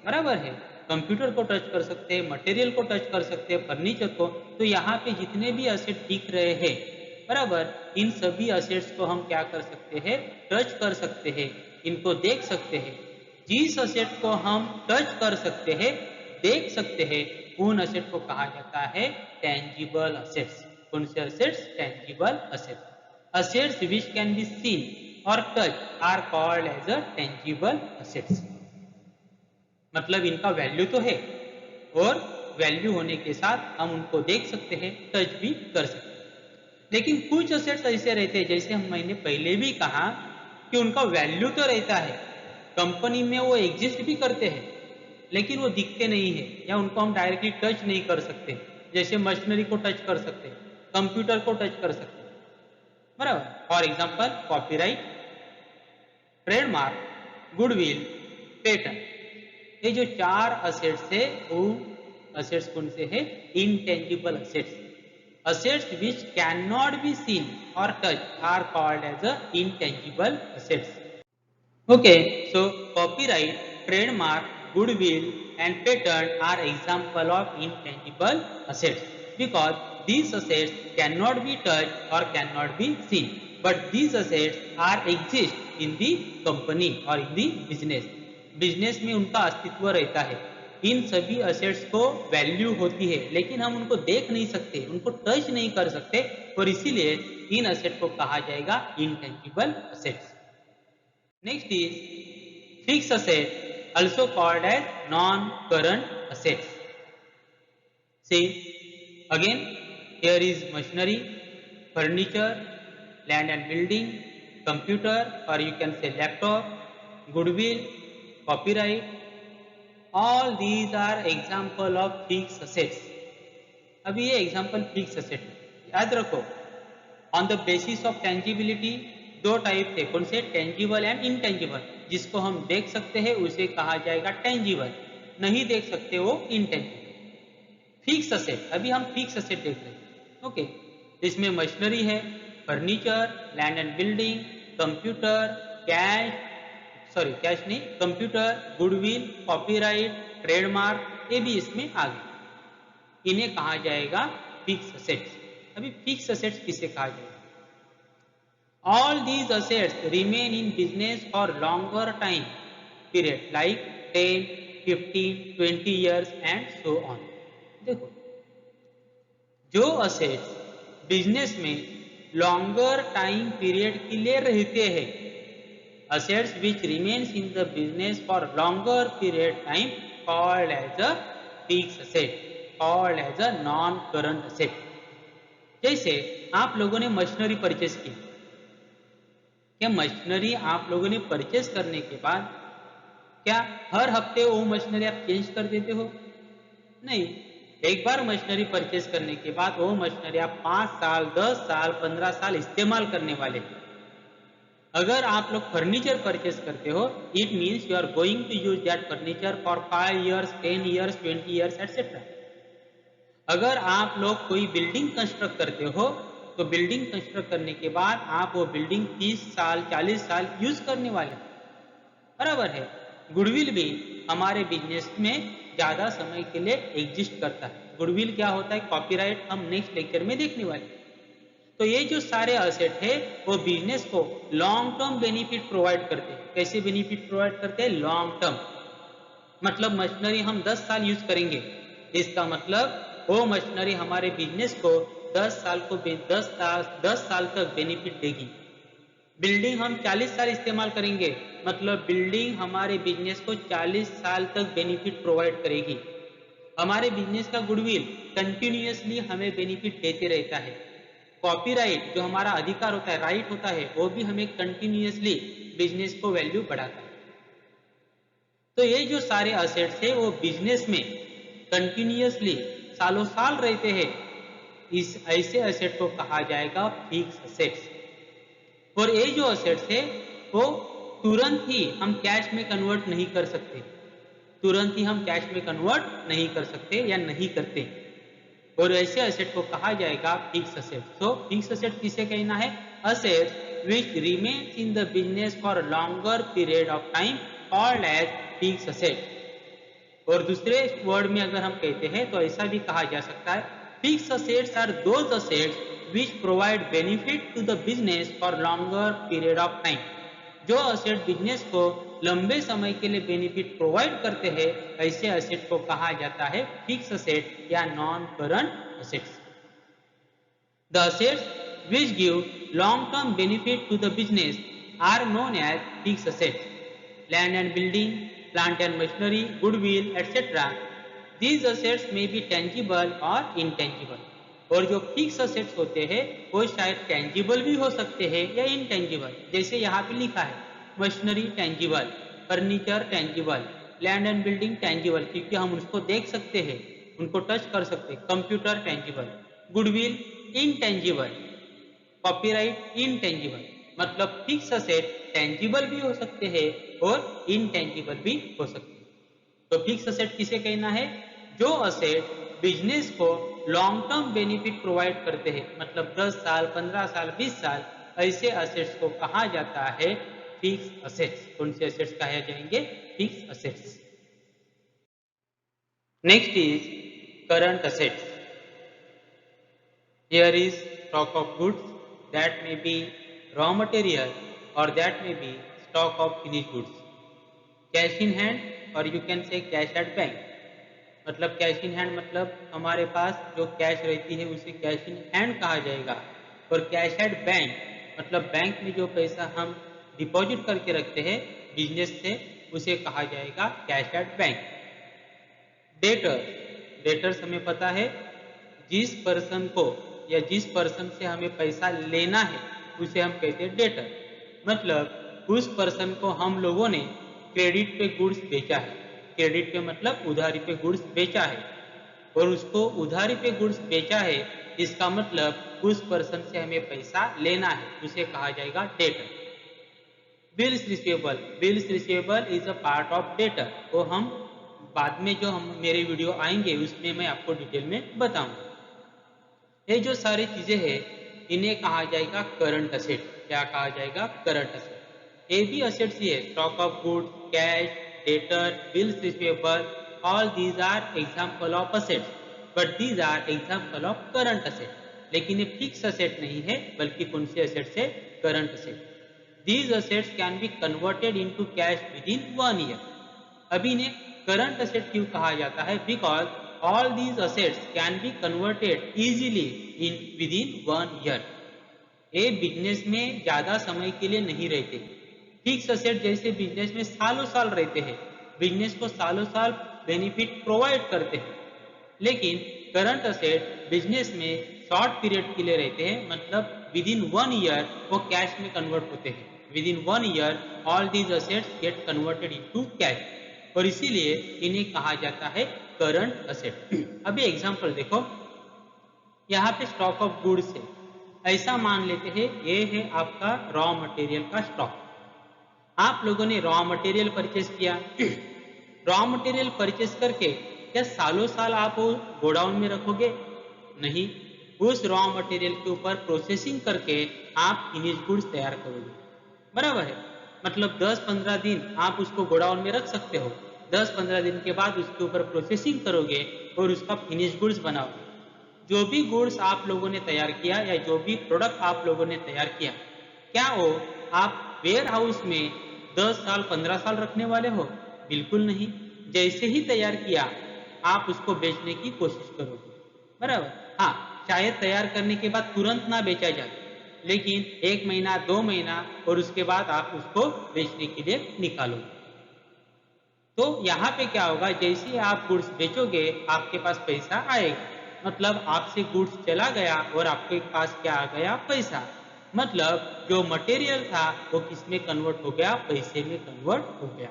बराबर है। कंप्यूटर को टच कर सकते हैं, मटेरियल को टच कर सकते हैं, फर्नीचर को। तो यहाँ पे जितने भी असेट दिख रहे हैं, बराबर, इन सभी असेट्स को हम क्या कर सकते हैं? टच कर सकते हैं, इनको देख सकते हैं। जिस असेट को हम टच कर सकते हैं, देख सकते हैं, उन असेट को कहा जाता है टेंजिबल असेट्स। कौन से assets? Tangible assets. Assets which can be seen और touch are called as a tangible assets. मतलब इनका वैल्यू तो है, और वैल्यू होने के साथ हम उनको देख सकते हैं, टच भी कर सकते हैं। लेकिन कुछ असेट्स ऐसे रहते हैं, जैसे मैंने पहले भी कहा कि उनका वैल्यू तो रहता है, कंपनी में वो एग्जिस्ट भी करते हैं, लेकिन वो दिखते नहीं है, या उनको हम डायरेक्टली टच नहीं कर सकते। जैसे मशीनरी को टच कर सकते हैं, कंप्यूटर को टच कर सकते हैं, बराबर। For example copyright, trademark, goodwill, patent. ये जो चार असेट्स है, वो असेट्स कौन से है? Intangible assets. Assets which can not be seen और touch are called as a intangible assets. Okay, so copyright, trademark, goodwill, and patent are example of intangible assets because these assets cannot be touched or cannot be seen, but these assets are exist in the company or in the business. Business में उनका अस्तित्व रहता है। इन सभी assets को value होती है, लेकिन हम उनको देख नहीं सकते, उनको टच नहीं कर सकते, और इसीलिए इन असेट को कहा जाएगा intangible assets. Next is fixed asset, also called as non-current assets. See, again, here is machinery, furniture, land and building, computer, or you can say laptop, goodwill, copyright. All these are example of fixed assets. अभी ये example fixed asset है, याद रखो। On the basis of tangibility दो type थे, कौन से? Tangible and intangible. जिसको हम देख सकते हैं उसे कहा जाएगा टेंजिबल, नहीं देख सकते वो इनटेंजिबल। फिक्स असेट, अभी हम फिक्स असेट देख रहे हैं। ओके, इसमें मशीनरी है, furniture, land and building, computer, cash नहीं, कंप्यूटर, गुडविल, कॉपीराइट, ट्रेडमार्क, ये भी इसमें आ गए। इन्हें कहा जाएगा फिक्स असेट्स। अभी फिक्स असेट्स किसे कहा जाएगा? All these assets remain in business for longer time period like 10, 15, 20 years and so on. देखो, जो असेट्स बिजनेस में लॉन्गर टाइम पीरियड के लिए रहते हैं, assets which remains in the business for longer period time called as a fixed asset, called as a non-current asset. जैसे आप लोगों ने मशीनरी परचेस की, क्या मशीनरी आप लोगों ने परचेस करने के बाद क्या हर हफ्ते वो मशीनरी आप चेंज कर देते हो? नहीं, एक बार मशीनरी परचेस करने के बाद वो मशीनरी आप 5 साल, 10 साल, 15 साल इस्तेमाल करने वाले हैं। अगर आप लोग फर्नीचर परचेस करते हो, it means you are going to use that furniture for 5 years, 10 years, 20 years etcetera. अगर आप लोग कोई बिल्डिंग कंस्ट्रक्ट करते हो, तो बिल्डिंग कंस्ट्रक्ट करने के बाद आप वो बिल्डिंग 30 साल, 40 साल यूज करने वाले, बराबर है। गुडविल भी हमारे बिजनेस में ज्यादा समय के लिए एग्जिस्ट करता है। गुडविल क्या होता है? कॉपीराइट हम नेक्स्ट लेक्चर में देखने वाले। तो ये जो सारे असेट है वो बिजनेस को लॉन्ग टर्म बेनिफिट प्रोवाइड करते हैं। कैसे बेनिफिट प्रोवाइड करते हैं? लॉन्ग टर्म, मतलब मशीनरी हम 10 साल यूज करेंगे, इसका मतलब वो मशीनरी हमारे बिजनेस को 10 साल तक बेनिफिट देगी। बिल्डिंग हम 40 साल इस्तेमाल करेंगे, मतलब बिल्डिंग हमारे बिजनेस को 40 साल तक बेनिफिट प्रोवाइड करेगी। हमारे बिजनेस का गुडविल कंटिन्यूअसली हमें बेनिफिट देते रहता है। कॉपीराइट जो हमारा अधिकार होता है, राइट होता है, वो भी हमें कंटिन्यूअसली बिजनेस को वैल्यू बढ़ाता है। तो ये जो सारे असेट्स है वो बिजनेस में कंटिन्यूअसली सालों साल रहते हैं, इस ऐसे असेट को कहा जाएगा फिक्स असेट्स। और ये जो असेट्स है वो तुरंत ही हम कैश में कन्वर्ट नहीं कर सकते, तुरंत ही हम कैश में कन्वर्ट नहीं कर सकते या नहीं करते, और ऐसे असेट को कहा जाएगा फिक्स असेट। तो फिक्स असेट किसे कहना है? Assets which remains in the business for a longer period of time called as fixed asset। और दूसरे वर्ड में अगर हम कहते हैं तो ऐसा भी कहा जा सकता है, fix assets are those assets which provide benefit to the business for longer period of time. जो असेट बिजनेस को लंबे समय के लिए बेनिफिट प्रोवाइड करते हैं, ऐसे असेट को कहा जाता है फिक्स असेट या non current assets. The assets which give long term benefit to the business are known as fix assets. Land and building, plant and machinery, goodwill, etc. These assets may be tangible or intangible। और जो fix assets होते हैं वो शायद tangible भी हो सकते हैं या इनटेंजिबल। जैसे यहाँ पे लिखा है machinery tangible, furniture tangible, land and building tangible क्योंकि हम उसको देख सकते हैं, उनको टच कर सकते हैं। Computer tangible, goodwill intangible, copyright intangible. मतलब फिक्स असेट टेंजिबल भी हो सकते हैं और इनटेंजिबल भी हो सकते हैं। तो फिक्स असेट किसे कहना है? जो असेट बिजनेस को लॉन्ग टर्म बेनिफिट प्रोवाइड करते हैं, मतलब 10 साल, 15 साल, 20 साल, ऐसे असेट्स को कहा जाता है फिक्स असेट्स। कौन से असेट्स कहे जाएंगे? Fix assets. Next is current assets. Here is stock of goods that may be raw material or that may be stock of finished goods, cash in hand or you can say cash at bank। मतलब cash in hand मतलब हमारे पास जो cash रहती है उसे cash in hand कहा जाएगा, और कैश एट बैंक मतलब बैंक में जो पैसा हम डिपॉजिट करके रखते हैं बिजनेस से उसे कहा जाएगा कैश एट बैंक। डेटर्स हमें पता है जिस पर्सन को या जिस पर्सन से हमें पैसा लेना है उसे हम कहते हैं डेटर। मतलब उस पर्सन को हम लोगों ने क्रेडिट पे गुड्स बेचा है। क्रेडिट पे मतलब उधारी पे गुड्स बेचा है, और उसको उधारी पे गुड्स बेचा है, इसका मतलब उस पर्सन से हमें पैसा लेना है, उसे कहा जाएगा debtor. Bills receivable is a part of debtor. वो हम बाद में जो हम मेरे वीडियो आएंगे उसमें मैं आपको डिटेल में बताऊंगा। ये जो सारी चीजें हैं इन्हें कहा जाएगा करंट असेट। क्या कहा जाएगा? Current asset. ये भी असेट्स ही है, stock of goods, cash, debtor, bills receivable, all these are example of assets, but these are example of current asset. लेकिन ये फिक्स असेट नहीं है, बल्कि कौन से असेट्स है? Current asset. These assets can be converted into cash with in 1 year. अभी इन्हें करंट असेट क्यों कहा जाता है? Because all these assets can be converted easily in within 1 year। ये बिजनेस में ज्यादा समय के लिए नहीं रहते। फिक्स असेट जैसे बिजनेस में सालों साल रहते हैं, बिजनेस को सालों साल बेनिफिट प्रोवाइड करते हैं, लेकिन करंट असेट बिजनेस में शॉर्ट पीरियड के लिए रहते हैं। मतलब विद इन 1 ईयर वो कैश में कन्वर्ट होते हैं। With in 1 year all these assets get converted into cash, और इसीलिए इन्हें कहा जाता है करंट असेट। अभी एग्जांपल देखो, यहाँ पे स्टॉक ऑफ गुड्स है। ऐसा मान लेते हैं ये है आपका रॉ मटेरियल का स्टॉक। आप लोगों ने रॉ मटेरियल परचेस किया। रॉ मटेरियल परचेस करके क्या सालों साल आप वो गोडाउन में रखोगे? नहीं, उस रॉ मटेरियल के ऊपर प्रोसेसिंग करके आप फिनिश गुड्स तैयार करोगे। बराबर है? मतलब 10-15 दिन आप उसको गोडाउन में रख सकते हो, 10-15 दिन के बाद उसके ऊपर प्रोसेसिंग करोगे और उसका फिनिश गुड्स बनाओगे। जो भी गुड्स आप लोगों ने तैयार किया या जो भी प्रोडक्ट आप लोगों ने तैयार किया, क्या वो आप वेयर हाउस में 10 साल 15 साल रखने वाले हो? बिल्कुल नहीं। जैसे ही तैयार किया आप उसको बेचने की कोशिश करोगे। बराबर? हाँ, शायद तैयार करने के बाद तुरंत ना बेचा जाए, लेकिन 1 महीना 2 महीना और उसके बाद आप उसको बेचने के लिए निकालोगे। तो यहाँ पे क्या होगा, जैसे आप गुड्स बेचोगे आपके पास पैसा आएगा। मतलब आपसे गुड्स चला गया और आपके पास क्या आ गया? पैसा। मतलब जो मटेरियल था वो किस में कन्वर्ट हो गया? पैसे में कन्वर्ट हो गया।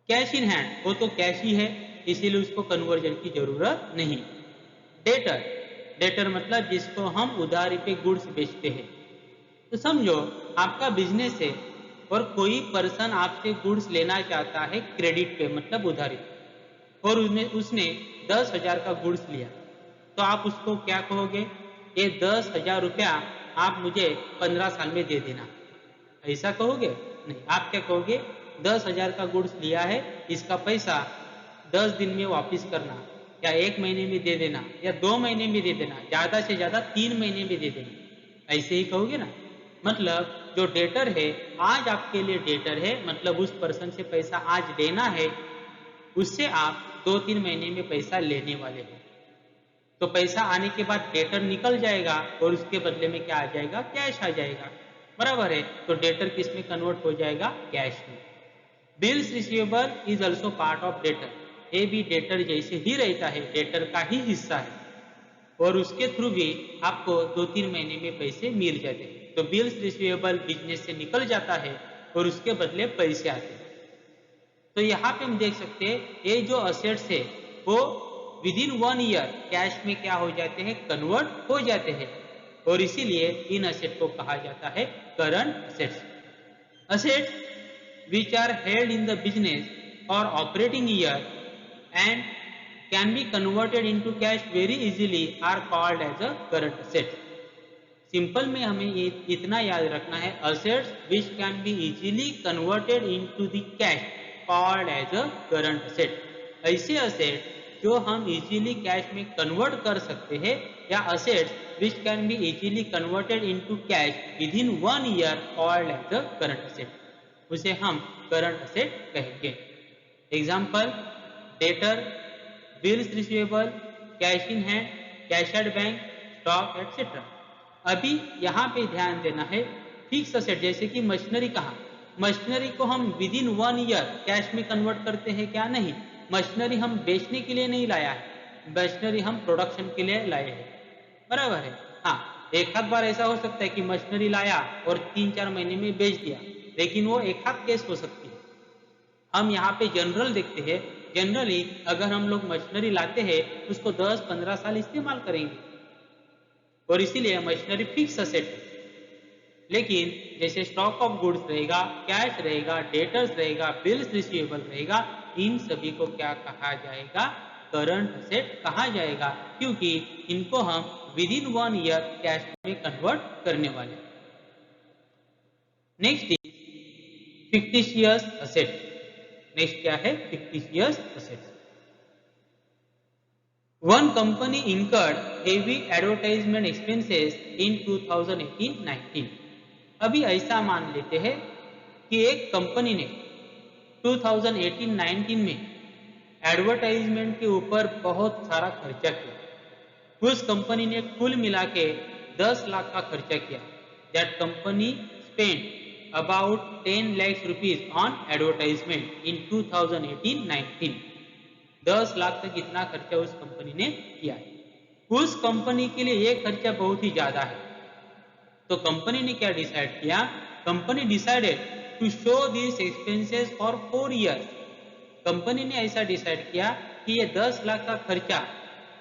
कैश इन हैंड, वो तो कैश ही है, इसीलिए उसको कन्वर्जन की जरूरत नहीं। डेटर मतलब जिसको हम उधारी पे गुड्स बेचते हैं। तो समझो आपका बिजनेस है और कोई पर्सन आपसे गुड्स लेना चाहता है क्रेडिट पे मतलब उधारी पे, और उसने 10,000 का गुड्स लिया, तो आप उसको क्या कहोगे? ये 10,000 रुपया आप मुझे 15 साल में दे देना, ऐसा कहोगे? नहीं, आप क्या कहोगे? 10,000 का गुड्स लिया है, इसका पैसा 10 दिन में वापस करना, या 1 महीने में दे देना, या 2 महीने में दे देना, ज़्यादा से ज़्यादा 3 महीने में दे देना, ऐसे ही कहोगे ना। मतलब जो डेटर है, आज आपके लिए डेटर है, मतलब उस पर्सन से पैसा आज लेना है, उससे आप 2-3 महीने में पैसा लेने वाले हो। तो पैसा आने के बाद डेटर निकल जाएगा और उसके बदले में क्या आ जाएगा? कैश आ जाएगा, बराबर है। तो डेटर किस में कन्वर्ट हो जाएगा? कैश में। Bills receivable is also part of debtor, ये भी डेटर जैसे ही रहता है, डेटर का ही हिस्सा है, और उसके थ्रू भी आपको 2-3 महीने में पैसे मिल जाते हैं। तो बिल्स रिसीवेबल बिजनेस से निकल जाता है और उसके बदले पैसे आते हैं। तो यहाँ पे हम देख सकते हैं ये जो असेट्स है वो विदिन 1 ईयर कैश में क्या हो जाते हैं? कन्वर्ट हो जाते हैं, और इसीलिए इन असेट को कहा जाता है current assets. Assets which are held in the business or operating year and can be converted into cash very easily are called as a current asset. Simple में हमें ये इतना याद रखना है, assets which can be easily converted into the cash called as a current asset. ऐसे asset जो हम इजीली कैश में कन्वर्ट कर सकते हैं, या assets which can be easily converted into cash within 1 year called as a current asset, उसे हम करंट असेट कहेंगे। Example debtor, bills receivable, cash in hand, cash at bank, stock etcetera. अभी यहाँ पे ध्यान देना है, फिक्स असेट जैसे कि मशीनरी, कहाँ मशीनरी को हम विदिन 1 ईयर कैश में कन्वर्ट करते हैं क्या? नहीं, मशीनरी हम बेचने के लिए नहीं लाया है, मशीनरी हम प्रोडक्शन के लिए लाए हैं, बराबर है। हाँ, एक आध बार ऐसा हो सकता है कि मशीनरी लाया और 3-4 महीने में बेच दिया, लेकिन वो एक आध केस हो सकती है। हम यहाँ पे जनरल देखते हैं, जनरली अगर हम लोग मशीनरी लाते हैं उसको 10-15 साल इस्तेमाल करेंगे, और इसीलिए मशीनरी फिक्स असेट है। लेकिन जैसे स्टॉक ऑफ गुड्स रहेगा, कैश रहेगा, डेटर्स रहेगा, बिल्स रिसीवेबल रहेगा, इन सभी को क्या कहा जाएगा? करंट असेट कहा जाएगा, क्योंकि इनको हम विदिन 1 ईयर कैश में कन्वर्ट करने वाले। Next fictitious asset. नेक्स्ट क्या है? Fictitious assets. One company incurred heavy advertisement expenses in 2018-19। अभी ऐसा मान लेते हैं कि एक कंपनी ने 2018-19 में एडवर्टाइजमेंट के ऊपर बहुत सारा खर्चा किया। उस कंपनी ने कुल मिला के 10 लाख का खर्चा किया। That company spend about 10 lakhs rupees on advertisement in 2018-19। 10 lakh तक इतना खर्चा उस कंपनी ने किया। उस कंपनी के लिए ये खर्चा बहुत ही ज्यादा है, तो कंपनी ने क्या डिसाइड किया? Company decided to show this expenses for 4 years. Company ने ऐसा डिसाइड किया कि ये 10 लाख का खर्चा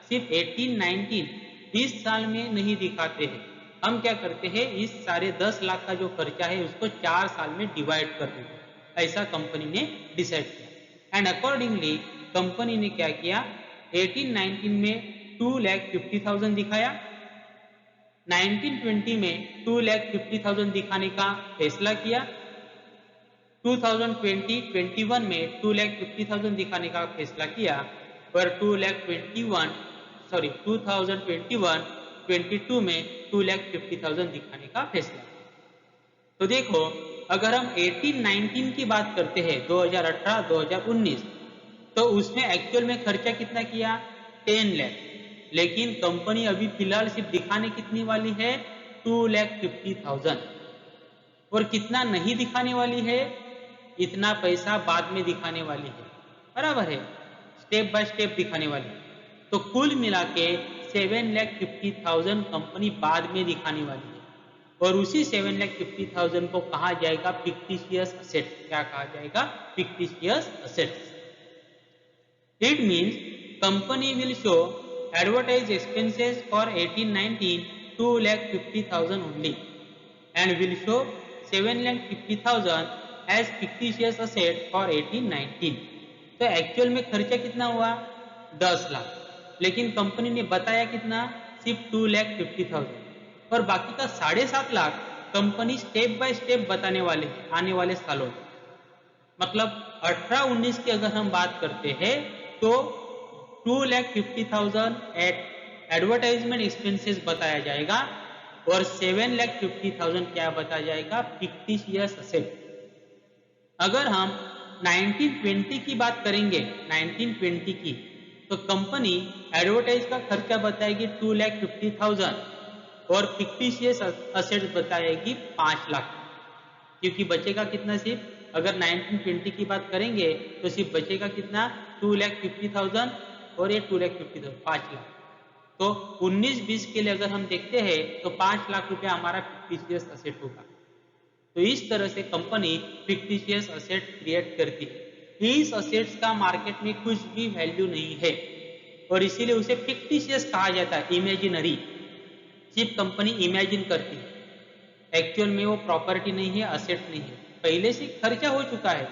सिर्फ 18-19 इस साल में नहीं दिखाते हैं, हम क्या करते हैं, इस सारे 10 लाख का जो खर्चा है उसको 4 साल में डिवाइड कर देते हैं। ऐसा कंपनी ने डिसाइड किया, एंड अकॉर्डिंगली कंपनी ने क्या किया? 18-19 में 2,50,000 दिखाया, 19-20 में 2,50,000 दिखाने का फैसला किया, 2020-21 में 2,50,000 दिखाने का फैसला किया, पर 2021-22 में 2,50,000 दिखाने का फैसला। तो देखो, अगर हम 18-19 की बात करते हैं, 2018-2019, तो उसमें एक्चुअल में खर्चा कितना किया? 10 लाख। लेकिन कंपनी अभी फिलहाल सिर्फ दिखाने कितनी वाली है? 2,50,000। और कितना नहीं दिखाने वाली है? इतना पैसा बाद में दिखाने वाली है, बराबर है, स्टेप बाय स्टेप दिखाने वाली है। तो कुल मिला के 7,50,000 कंपनी बाद में दिखाने वाली है, और उसी 7,50,000 को कहा जाएगा फिक्टिशियस असेट। क्या कहा जाएगा? Fictitious assets. It means company will show advertise expenses for 18-19 2,50,000 only, and will show 7,50,000 as fictitious asset for 18-19। तो एक्चुअल में खर्चा कितना हुआ? 10 लाख, लेकिन कंपनी ने बताया कितना? सिर्फ 2,50,000। और बाकी का 7.5 lakh company step by step बताने वाले हैं आने वाले सालों में। मतलब 18-19 की अगर हम बात करते हैं तो 2,50,000 एडवर्टाइजमेंट एक्सपेंसेस बताया जाएगा और 7,50,000 क्या बताया जाएगा, फिक्टिशियस असेट। अगर हम 1920 की बात करेंगे, 1920 की, तो कंपनी एडवर्टाइज का खर्चा बताएगी 2,50,000 और फिक्टिशियस असेट बताएगी 5 लाख। क्योंकि बचेगा कितना, सिर्फ अगर 1920 की बात करेंगे तो सिर्फ बचेगा कितना, 2,50,000 और ये 2,50,000, 5 लाख। तो 19-20 के लिए अगर हम देखते हैं तो 5 लाख रुपया हमारा फिक्टिशियस असेट होगा। तो इस तरह से कंपनी फिक्टिशियस असेट क्रिएट करती है। इस असेट्स का मार्केट में कुछ भी वैल्यू नहीं है और इसीलिए उसे फिक्टिशियस कहा जाता है, इमेजिनरी। सिर्फ कंपनी इमेजिन करती है, एक्चुअल में वो प्रॉपर्टी नहीं है, असेट नहीं है, पहले से खर्चा हो चुका है।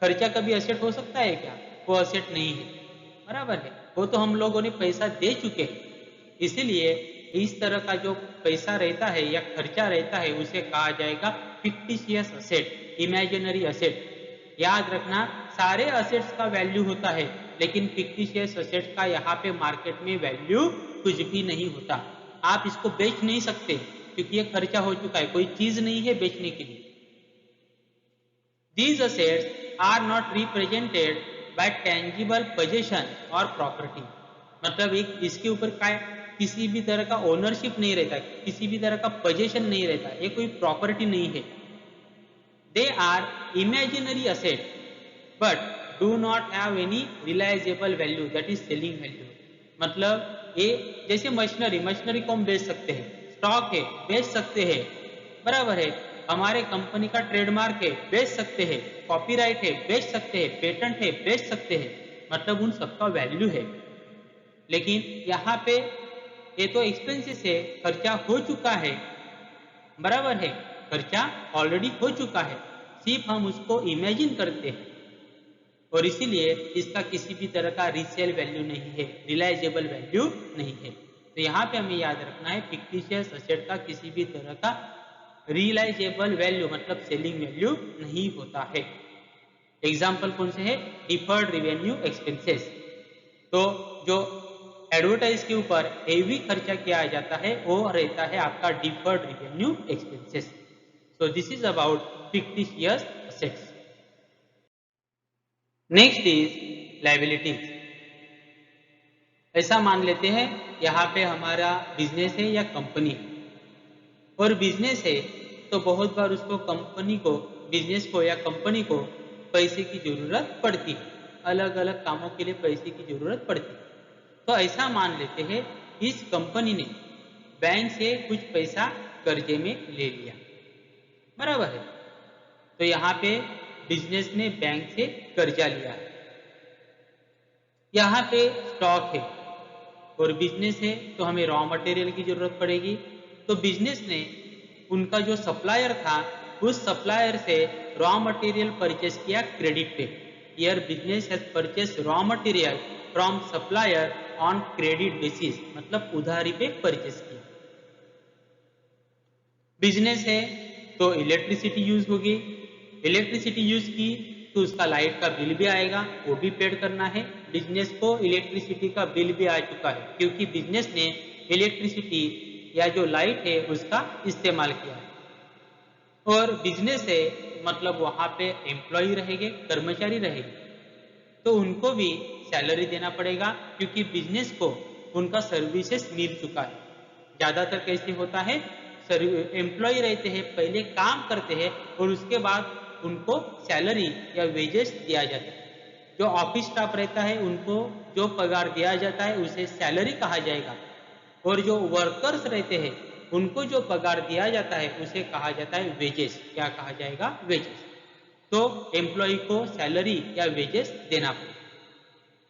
खर्चा कभी असेट हो सकता है क्या? वो असेट नहीं है, बराबर है। वो तो हम लोगों ने पैसा दे चुके हैं। इसीलिए इस तरह का जो पैसा रहता है या खर्चा रहता है उसे कहा जाएगा फिक्टिशियस असेट, इमेजिनरी असेट। याद रखना, सारे असेट्स का वैल्यू होता है लेकिन फिक्टिशियस असेट का यहाँ पे मार्केट में वैल्यू कुछ भी नहीं होता। आप इसको बेच नहीं सकते क्योंकि ये खर्चा हो चुका है, कोई चीज नहीं है बेचने के लिए। These assets are not represented by tangible possession or property। मतलब एक इसके ऊपर का किसी भी तरह का ओनरशिप नहीं रहता, किसी भी तरह का पोजेशन नहीं रहता, ये कोई प्रॉपर्टी नहीं है। They are imaginary asset but do not have any realisable value, that is selling value. मतलब ये जैसे मशीनरी, मशीनरी को हम बेच सकते हैं, स्टॉक है बेच सकते हैं, बराबर है। हमारे कंपनी का ट्रेडमार्क है बेच सकते हैं, कॉपीराइट है बेच सकते हैं, पेटेंट है बेच सकते हैं, मतलब उन सबका वैल्यू है। लेकिन यहाँ पे ये तो एक्सपेंसेस है, खर्चा हो चुका है, बराबर है, खर्चा ऑलरेडी हो चुका है, सिर्फ हम उसको इमेजिन करते हैं और इसीलिए इसका किसी भी तरह का रीसेल वैल्यू नहीं है, रिलायजेबल वैल्यू नहीं है। तो यहाँ पे हमें याद रखना है फिक्टिशियस असेट का किसी भी तरह का रिलायजेबल वैल्यू मतलब सेलिंग वैल्यू नहीं होता है। एग्जाम्पल कौन से है? Deferred revenue expenses. तो जो एडवर्टाइज के ऊपर हेवी खर्चा किया जाता है वो रहता है आपका deferred revenue expenses. So this is about fictitious assets. Next is liabilities. ऐसा मान लेते हैं यहाँ पे हमारा बिजनेस है या कंपनी है, और बिजनेस है तो बहुत बार उसको कंपनी को, बिजनेस को या कंपनी को पैसे की जरूरत पड़ती है, अलग अलग कामों के लिए पैसे की जरूरत पड़ती है। तो ऐसा मान लेते हैं इस कंपनी ने बैंक से कुछ पैसा कर्जे में ले लिया, बराबर है। तो यहाँ पे बिजनेस ने बैंक से कर्जा लिया है, यहाँ पे स्टॉक है और बिजनेस है तो हमें रॉ मटेरियल की जरूरत पड़ेगी। तो बिजनेस ने उनका जो सप्लायर था उस सप्लायर से रॉ मटेरियल परचेस किया क्रेडिट पे। Here business has purchase raw material from supplier on credit basis, मतलब उधारी पे परचेस किया। बिजनेस है तो इलेक्ट्रिसिटी यूज होगी, इलेक्ट्रिसिटी यूज की तो उसका लाइट का बिल भी आएगा, वो भी पेड करना है। बिजनेस को इलेक्ट्रिसिटी का बिल भी आ चुका है क्योंकि बिजनेस ने इलेक्ट्रिसिटी या जो लाइट है उसका इस्तेमाल किया है। और बिजनेस है मतलब वहां पे एम्प्लॉय रहेंगे, कर्मचारी रहेंगे, तो उनको भी सैलरी देना पड़ेगा क्योंकि बिजनेस को उनका सर्विसेज मिल चुका है। ज्यादातर कैसे होता है, एम्प्लॉय रहते हैं, पहले काम करते हैं और उसके बाद उनको सैलरी या वेजेस दिया जाता है। जो ऑफिस स्टाफ रहता है उनको जो पगार दिया जाता है उसे सैलरी कहा जाएगा, और जो वर्कर्स रहते हैं उनको जो पगार दिया जाता है उसे कहा जाता है वेजेस। क्या कहा जाएगा? वेजेस। तो एम्प्लॉय को सैलरी या वेजेस देना पड़ेगा।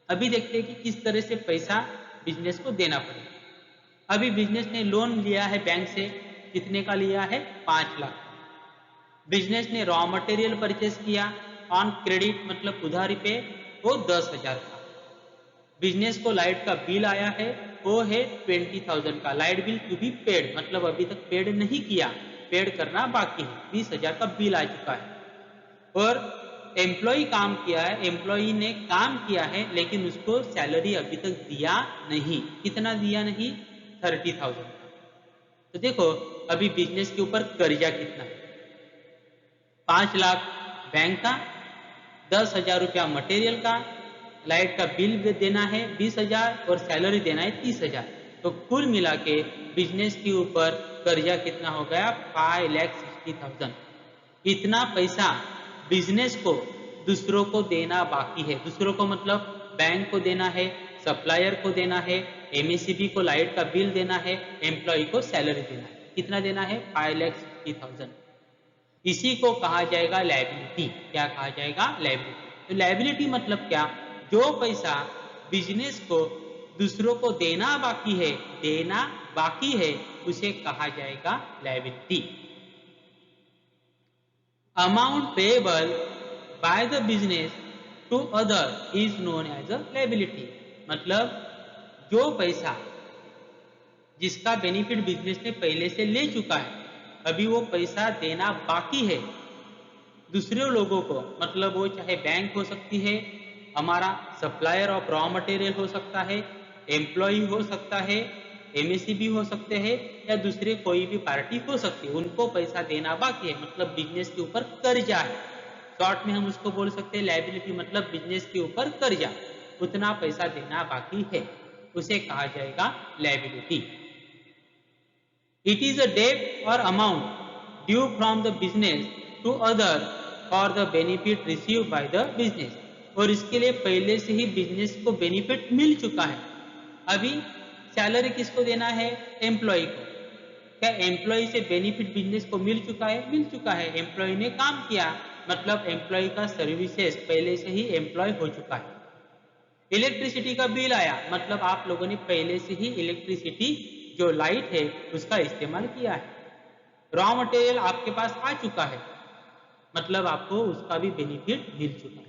अभी देखते हैं कि किस तरह से पैसा बिजनेस को देना पड़ेगा। अभी बिजनेस ने लोन लिया है बैंक से, कितने का लिया है? 5 लाख। बिजनेस ने रॉ मटेरियल परचेस किया ऑन क्रेडिट मतलब उधारी पे, वो 10,000 का। बिजनेस को लाइट का बिल आया है, वो है 20,000 का light bill to be paid, मतलब अभी तक पेड नहीं किया, पेड करना बाकी है, 20,000 का बिल आ चुका है। और एम्प्लॉय काम किया है, एम्प्लॉय ने काम किया है लेकिन उसको सैलरी अभी तक दिया नहीं। कितना दिया नहीं? 30,000 का। तो देखो अभी बिजनेस के ऊपर कर्जा कितना है? 5 लाख बैंक का, 10,000 रुपया मटेरियल का, लाइट का बिल देना है 20,000 और सैलरी देना है 30,000। तो कुल मिला के बिजनेस के ऊपर कर्जा कितना हो गया? 5,60,000। इतना पैसा बिजनेस को दूसरों को देना बाकी है। दूसरों को मतलब बैंक को देना है, सप्लायर को देना है, एमएससीबी को लाइट का बिल देना है, एम्प्लॉय को सैलरी देना है। कितना देना है? 5,60,000। इसी को कहा जाएगा लायबिलिटी। क्या कहा जाएगा? लायबिलिटी। तो लायबिलिटी मतलब क्या? जो पैसा बिजनेस को दूसरों को देना बाकी है उसे कहा जाएगा liability. Amount payable by the business to other is known as a liability. मतलब जो पैसा जिसका बेनिफिट बिजनेस ने पहले से ले चुका है, अभी वो पैसा देना बाकी है दूसरे लोगों को, मतलब वो चाहे बैंक हो सकती है, हमारा सप्लायर ऑफ रॉ मटेरियल हो सकता है, एम्प्लॉय हो सकता है, एमएससीबी हो सकते हैं, या दूसरे कोई भी पार्टी हो सकती है, उनको पैसा देना बाकी है, मतलब बिजनेस के ऊपर कर्जा है। शॉर्ट में हम उसको बोल सकते हैं लायबिलिटी, मतलब बिजनेस के ऊपर कर्जा, उतना पैसा देना बाकी है, उसे कहा जाएगा liability. It is a debt or amount due from the business to other for the benefit received by the business। और इसके लिए पहले से ही बिजनेस को बेनिफिट मिल चुका है। अभी सैलरी किसको देना है? एम्प्लॉय को। क्या एम्प्लॉय से बेनिफिट बिजनेस को मिल चुका है? मिल चुका है। एम्प्लॉय ने काम किया, मतलब एम्प्लॉय का सर्विसेज पहले से ही एम्प्लॉय हो चुका है। इलेक्ट्रिसिटी का बिल आया, मतलब आप लोगों ने पहले से ही इलेक्ट्रिसिटी जो लाइट है उसका इस्तेमाल किया है। रॉ मटेरियल आपके पास आ चुका है, मतलब आपको उसका भी बेनिफिट मिल चुका है।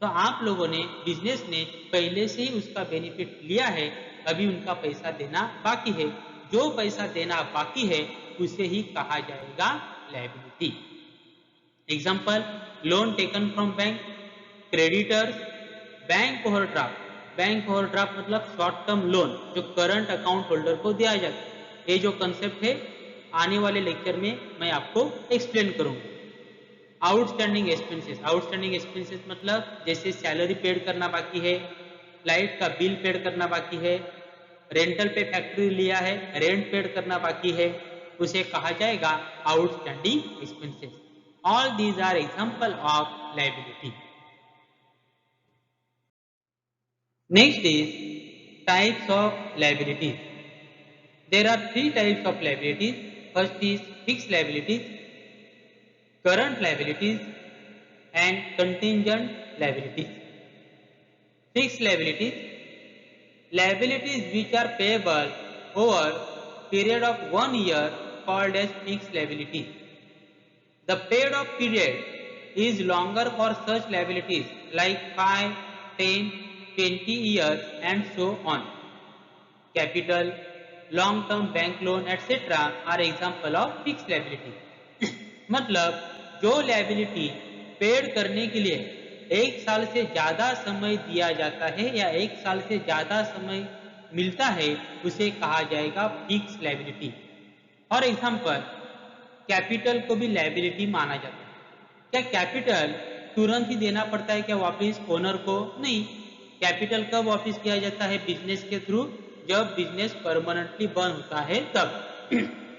तो आप लोगों ने, बिजनेस ने पहले से ही उसका बेनिफिट लिया है, अभी उनका पैसा देना बाकी है। जो पैसा देना बाकी है उसे ही कहा जाएगा liability. Example, loan taken from bank, creditors, bank overdraft. Bank overdraft मतलब शॉर्ट टर्म लोन जो करंट अकाउंट होल्डर को दिया जाता है। ये जो कंसेप्ट है आने वाले लेक्चर में मैं आपको एक्सप्लेन करूंगा। आउटस्टैंडिंग एक्सपेंसेस, आउटस्टैंडिंग एक्सपेंसेस मतलब जैसे सैलरी पेड करना बाकी है, लाइट का बिल पेड करना बाकी है, रेंटल पे फैक्ट्री लिया है, रेंट पेड करना बाकी है, उसे कहा जाएगा outstanding expenses. All these are example of liability. Next is types of liabilities. There are three types of liabilities. First is fixed liabilities, current liabilities, and contingent liabilities. Fixed liabilities, liabilities which are payable over period of 1 year called as fixed liabilities. The paid off period is longer for such liabilities like 5, 10, 20 years and so on. Capital, long-term bank loan etc. are example of fixed liability. मतलब जो liability paid करने के लिए 1 साल से ज़्यादा समय दिया जाता है या 1 साल से ज़्यादा समय मिलता है उसे कहा जाएगा fix liability. For example, capital को भी लायबिलिटी माना जाता है। क्या कैपिटल तुरंत ही देना पड़ता है क्या वापस ओनर को? नहीं। कैपिटल कब वापस किया जाता है? बिजनेस के थ्रू, जब बिजनेस परमानेंटली बंद होता है तब।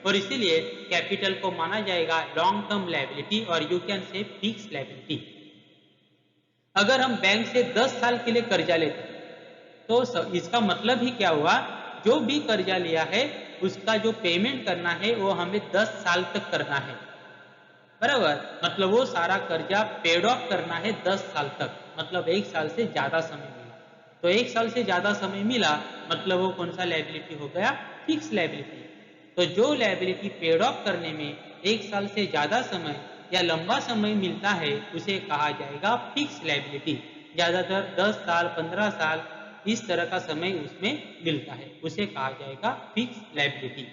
और इसीलिए कैपिटल को माना जाएगा लॉन्ग टर्म लायबिलिटी और you can say fix liability. अगर हम बैंक से 10 साल के लिए कर्जा लेते हैं तो इसका मतलब ही क्या हुआ? जो भी कर्जा लिया है उसका जो पेमेंट करना है वो हमें 10 साल तक करना है, बराबर। मतलब वो सारा कर्जा पेड ऑफ करना है 10 साल तक, मतलब 1 साल से ज्यादा समय मिला। तो 1 साल से ज्यादा समय मिला मतलब वो कौन सा लायबिलिटी हो गया? Fix liability. तो जो लायबिलिटी पेड ऑफ करने में 1 साल से ज्यादा समय या लंबा समय मिलता है उसे कहा जाएगा फिक्स लायबिलिटी। ज्यादातर 10 साल, 15 साल इस तरह का समय उसमें मिलता है, उसे कहा जाएगा फिक्स लायबिलिटी।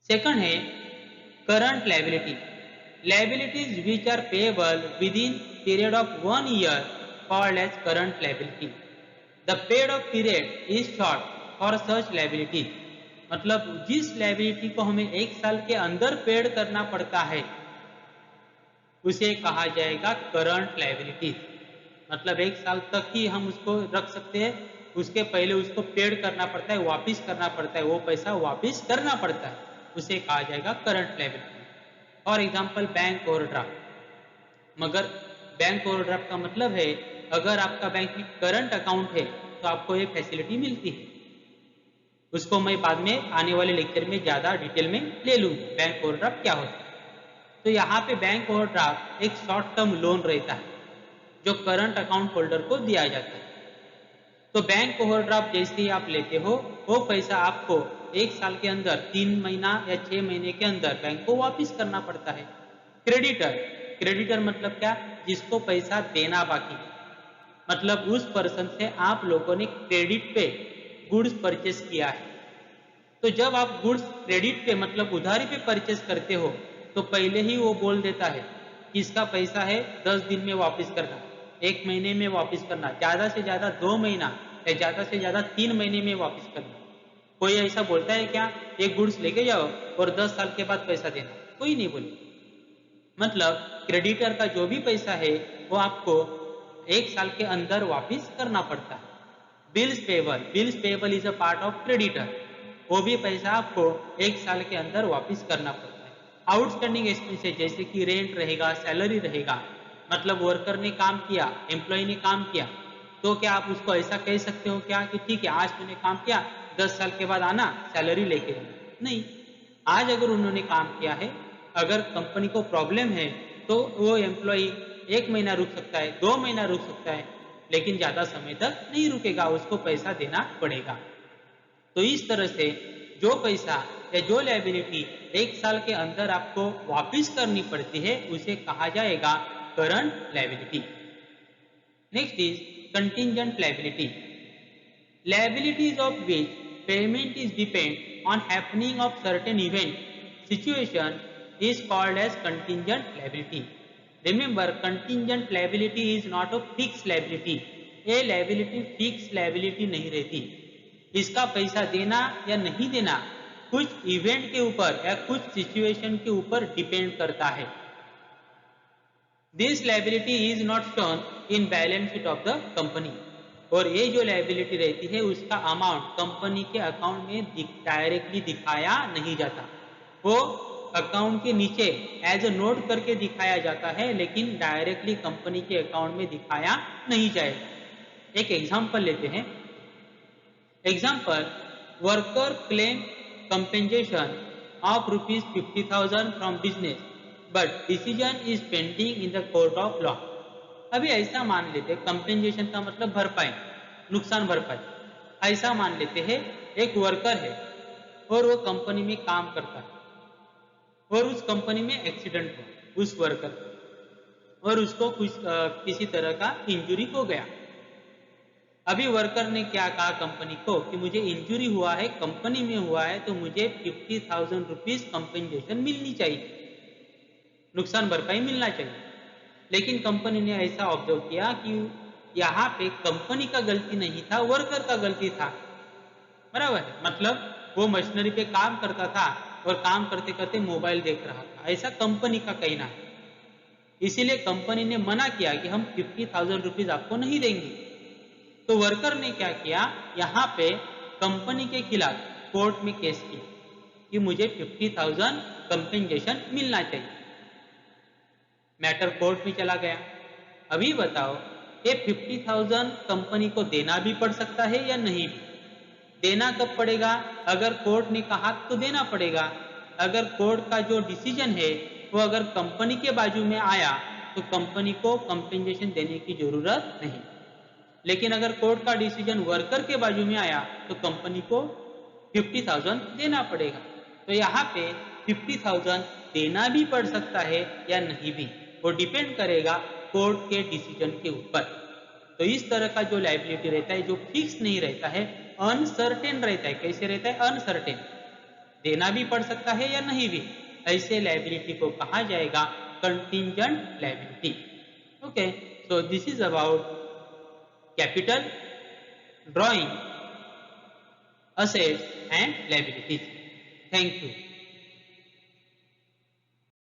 सेकंड है current liability. Liabilities which are payable within period of 1 year called as current liability. The paid off period is short for such liability. मतलब जिस लायबिलिटी को हमें 1 साल के अंदर पेड करना पड़ता है उसे कहा जाएगा करंट लायबिलिटी। मतलब 1 साल तक ही हम उसको रख सकते हैं, उसके पहले उसको पेड करना पड़ता है, वापिस करना पड़ता है, वो पैसा वापिस करना पड़ता है, उसे कहा जाएगा current liability. For example bank overdraft. मगर बैंक ओवरड्राफ्ट का मतलब है अगर आपका बैंक में करंट अकाउंट है तो आपको ये फैसिलिटी मिलती है। उसको मैं बाद में आने वाले लेक्चर में ज़्यादा डिटेल में ले लूँगा बैंक ओवरड्राफ्ट क्या होता है। तो यहाँ पे बैंक ओवरड्राफ्ट एक शॉर्ट टर्म लोन रहता है जो करंट अकाउंट होल्डर को दिया जाता है। तो बैंक ओवरड्राफ्ट जैसे ही आप लेते हो वो पैसा आपको 1 साल के अंदर 3 महीना या 6 महीने के अंदर बैंक को वापस करना पड़ता है। क्रेडिटर, क्रेडिटर मतलब क्या, जिसको पैसा देना बाकी है। मतलब उस पर्सन से आप लोगों ने क्रेडिट पे गुड्स परचेस किया है। तो जब आप गुड्स क्रेडिट पे मतलब उधारी पे परचेस करते हो तो पहले ही वो बोल देता है कि इसका पैसा है 10 दिन में वापस करना, 1 महीने में वापस करना, ज़्यादा से ज़्यादा 2 महीना या ज़्यादा से ज़्यादा 3 महीने में वापस करना। कोई ऐसा बोलता है क्या एक गुड्स लेके जाओ और 10 साल के बाद पैसा देना? कोई नहीं बोले। मतलब क्रेडिटर का जो भी पैसा है वो आपको 1 साल के अंदर वापस करना पड़ता है। Bills payable, bills payable is a part of creditor. वो भी पैसा आपको 1 साल के अंदर वापस करना पड़ता है। आउटस्टैंडिंग एक्सपेंसेस जैसे कि रेंट रहेगा, सैलरी रहेगा, मतलब वर्कर ने काम किया, एम्प्लॉय ने काम किया, तो क्या आप उसको ऐसा कह सकते हो क्या कि ठीक है आज तूने काम किया 10 साल के बाद आना सैलरी लेके जाना? नहीं। आज अगर उन्होंने काम किया है, अगर कंपनी को प्रॉब्लम है तो वो एम्प्लॉय 1 महीना रुक सकता है, 2 महीना रुक सकता है, लेकिन ज़्यादा समय तक नहीं रुकेगा, उसको पैसा देना पड़ेगा। तो इस तरह से जो पैसा या जो लायबिलिटी 1 साल के अंदर आपको वापस करनी पड़ती है उसे कहा जाएगा current liability. Next is contingent liability. Liabilities of which payment is depend on happening of certain event situation is called as contingent liability. Remember, contingent liability is not a fixed liability. ये liability fixed liability नहीं रहती। इसका पैसा देना या नहीं देना कुछ इवेंट के ऊपर या कुछ सिचुएशन के ऊपर डिपेंड करता है। This liability is not shown in balance sheet of the company. और ये जो लायबिलिटी रहती है उसका अमाउंट कंपनी के अकाउंट में डायरेक्टली दिखाया नहीं जाता, वो अकाउंट के नीचे एज अ नोट करके दिखाया जाता है, लेकिन डायरेक्टली कंपनी के अकाउंट में दिखाया नहीं जाएगा। एक एग्जांपल लेते हैं। Example, worker claim compensation of ₹50,000 from business but decision is pending in the court of law. अभी ऐसा मान लेते, कंपेंसेशन का मतलब भरपाई, नुकसान भरपाई। ऐसा मान लेते हैं एक वर्कर है और वो कंपनी में काम करता है और उस कंपनी में एक्सीडेंट हुआ उस वर्कर को और उसको कुछ किसी तरह का इंजरी हो गया। अभी वर्कर ने क्या कहा कंपनी को कि मुझे इंजरी हुआ है, कंपनी में हुआ है, तो मुझे ₹50,000 कंपेंसेशन मिलनी चाहिए, नुकसान भरपाई मिलना चाहिए। लेकिन कंपनी ने ऐसा ऑब्जर्व किया कि यहाँ पे कंपनी का गलती नहीं था, वर्कर का गलती था। बराबर है, मतलब वो मशीनरी पे काम करता था और काम करते करते मोबाइल देख रहा था, ऐसा कंपनी का कहना है। इसीलिए कंपनी ने मना किया कि हम ₹50,000 आपको नहीं देंगे। तो वर्कर ने क्या किया, यहाँ पे कंपनी के खिलाफ कोर्ट में केस किया कि मुझे 50,000 कंपेंसेशन मिलना चाहिए। मैटर कोर्ट में चला गया। अभी बताओ ये 50,000 कंपनी को देना भी पड़ सकता है या नहीं भी? देना कब पड़ेगा? अगर कोर्ट ने कहा तो देना पड़ेगा। अगर कोर्ट का जो डिसीजन है वो अगर कंपनी के बाजू में आया तो कंपनी को कंपेंसेशन देने की जरूरत नहीं। लेकिन अगर कोर्ट का डिसीजन वर्कर के बाजू में आया तो कंपनी को 50,000 देना पड़ेगा। तो यहाँ पे 50,000 देना भी पड़ सकता है या नहीं भी, वो डिपेंड करेगा कोर्ट के डिसीजन के ऊपर। तो इस तरह का जो लाइबिलिटी रहता है, जो फिक्स नहीं रहता है, अनसर्टेन रहता है। कैसे रहता है? अनसर्टेन, देना भी पड़ सकता है या नहीं भी। ऐसे लाइबिलिटी को कहा जाएगा contingent liability. Okay, so this is about capital, drawing, assets and liabilities. Thank you.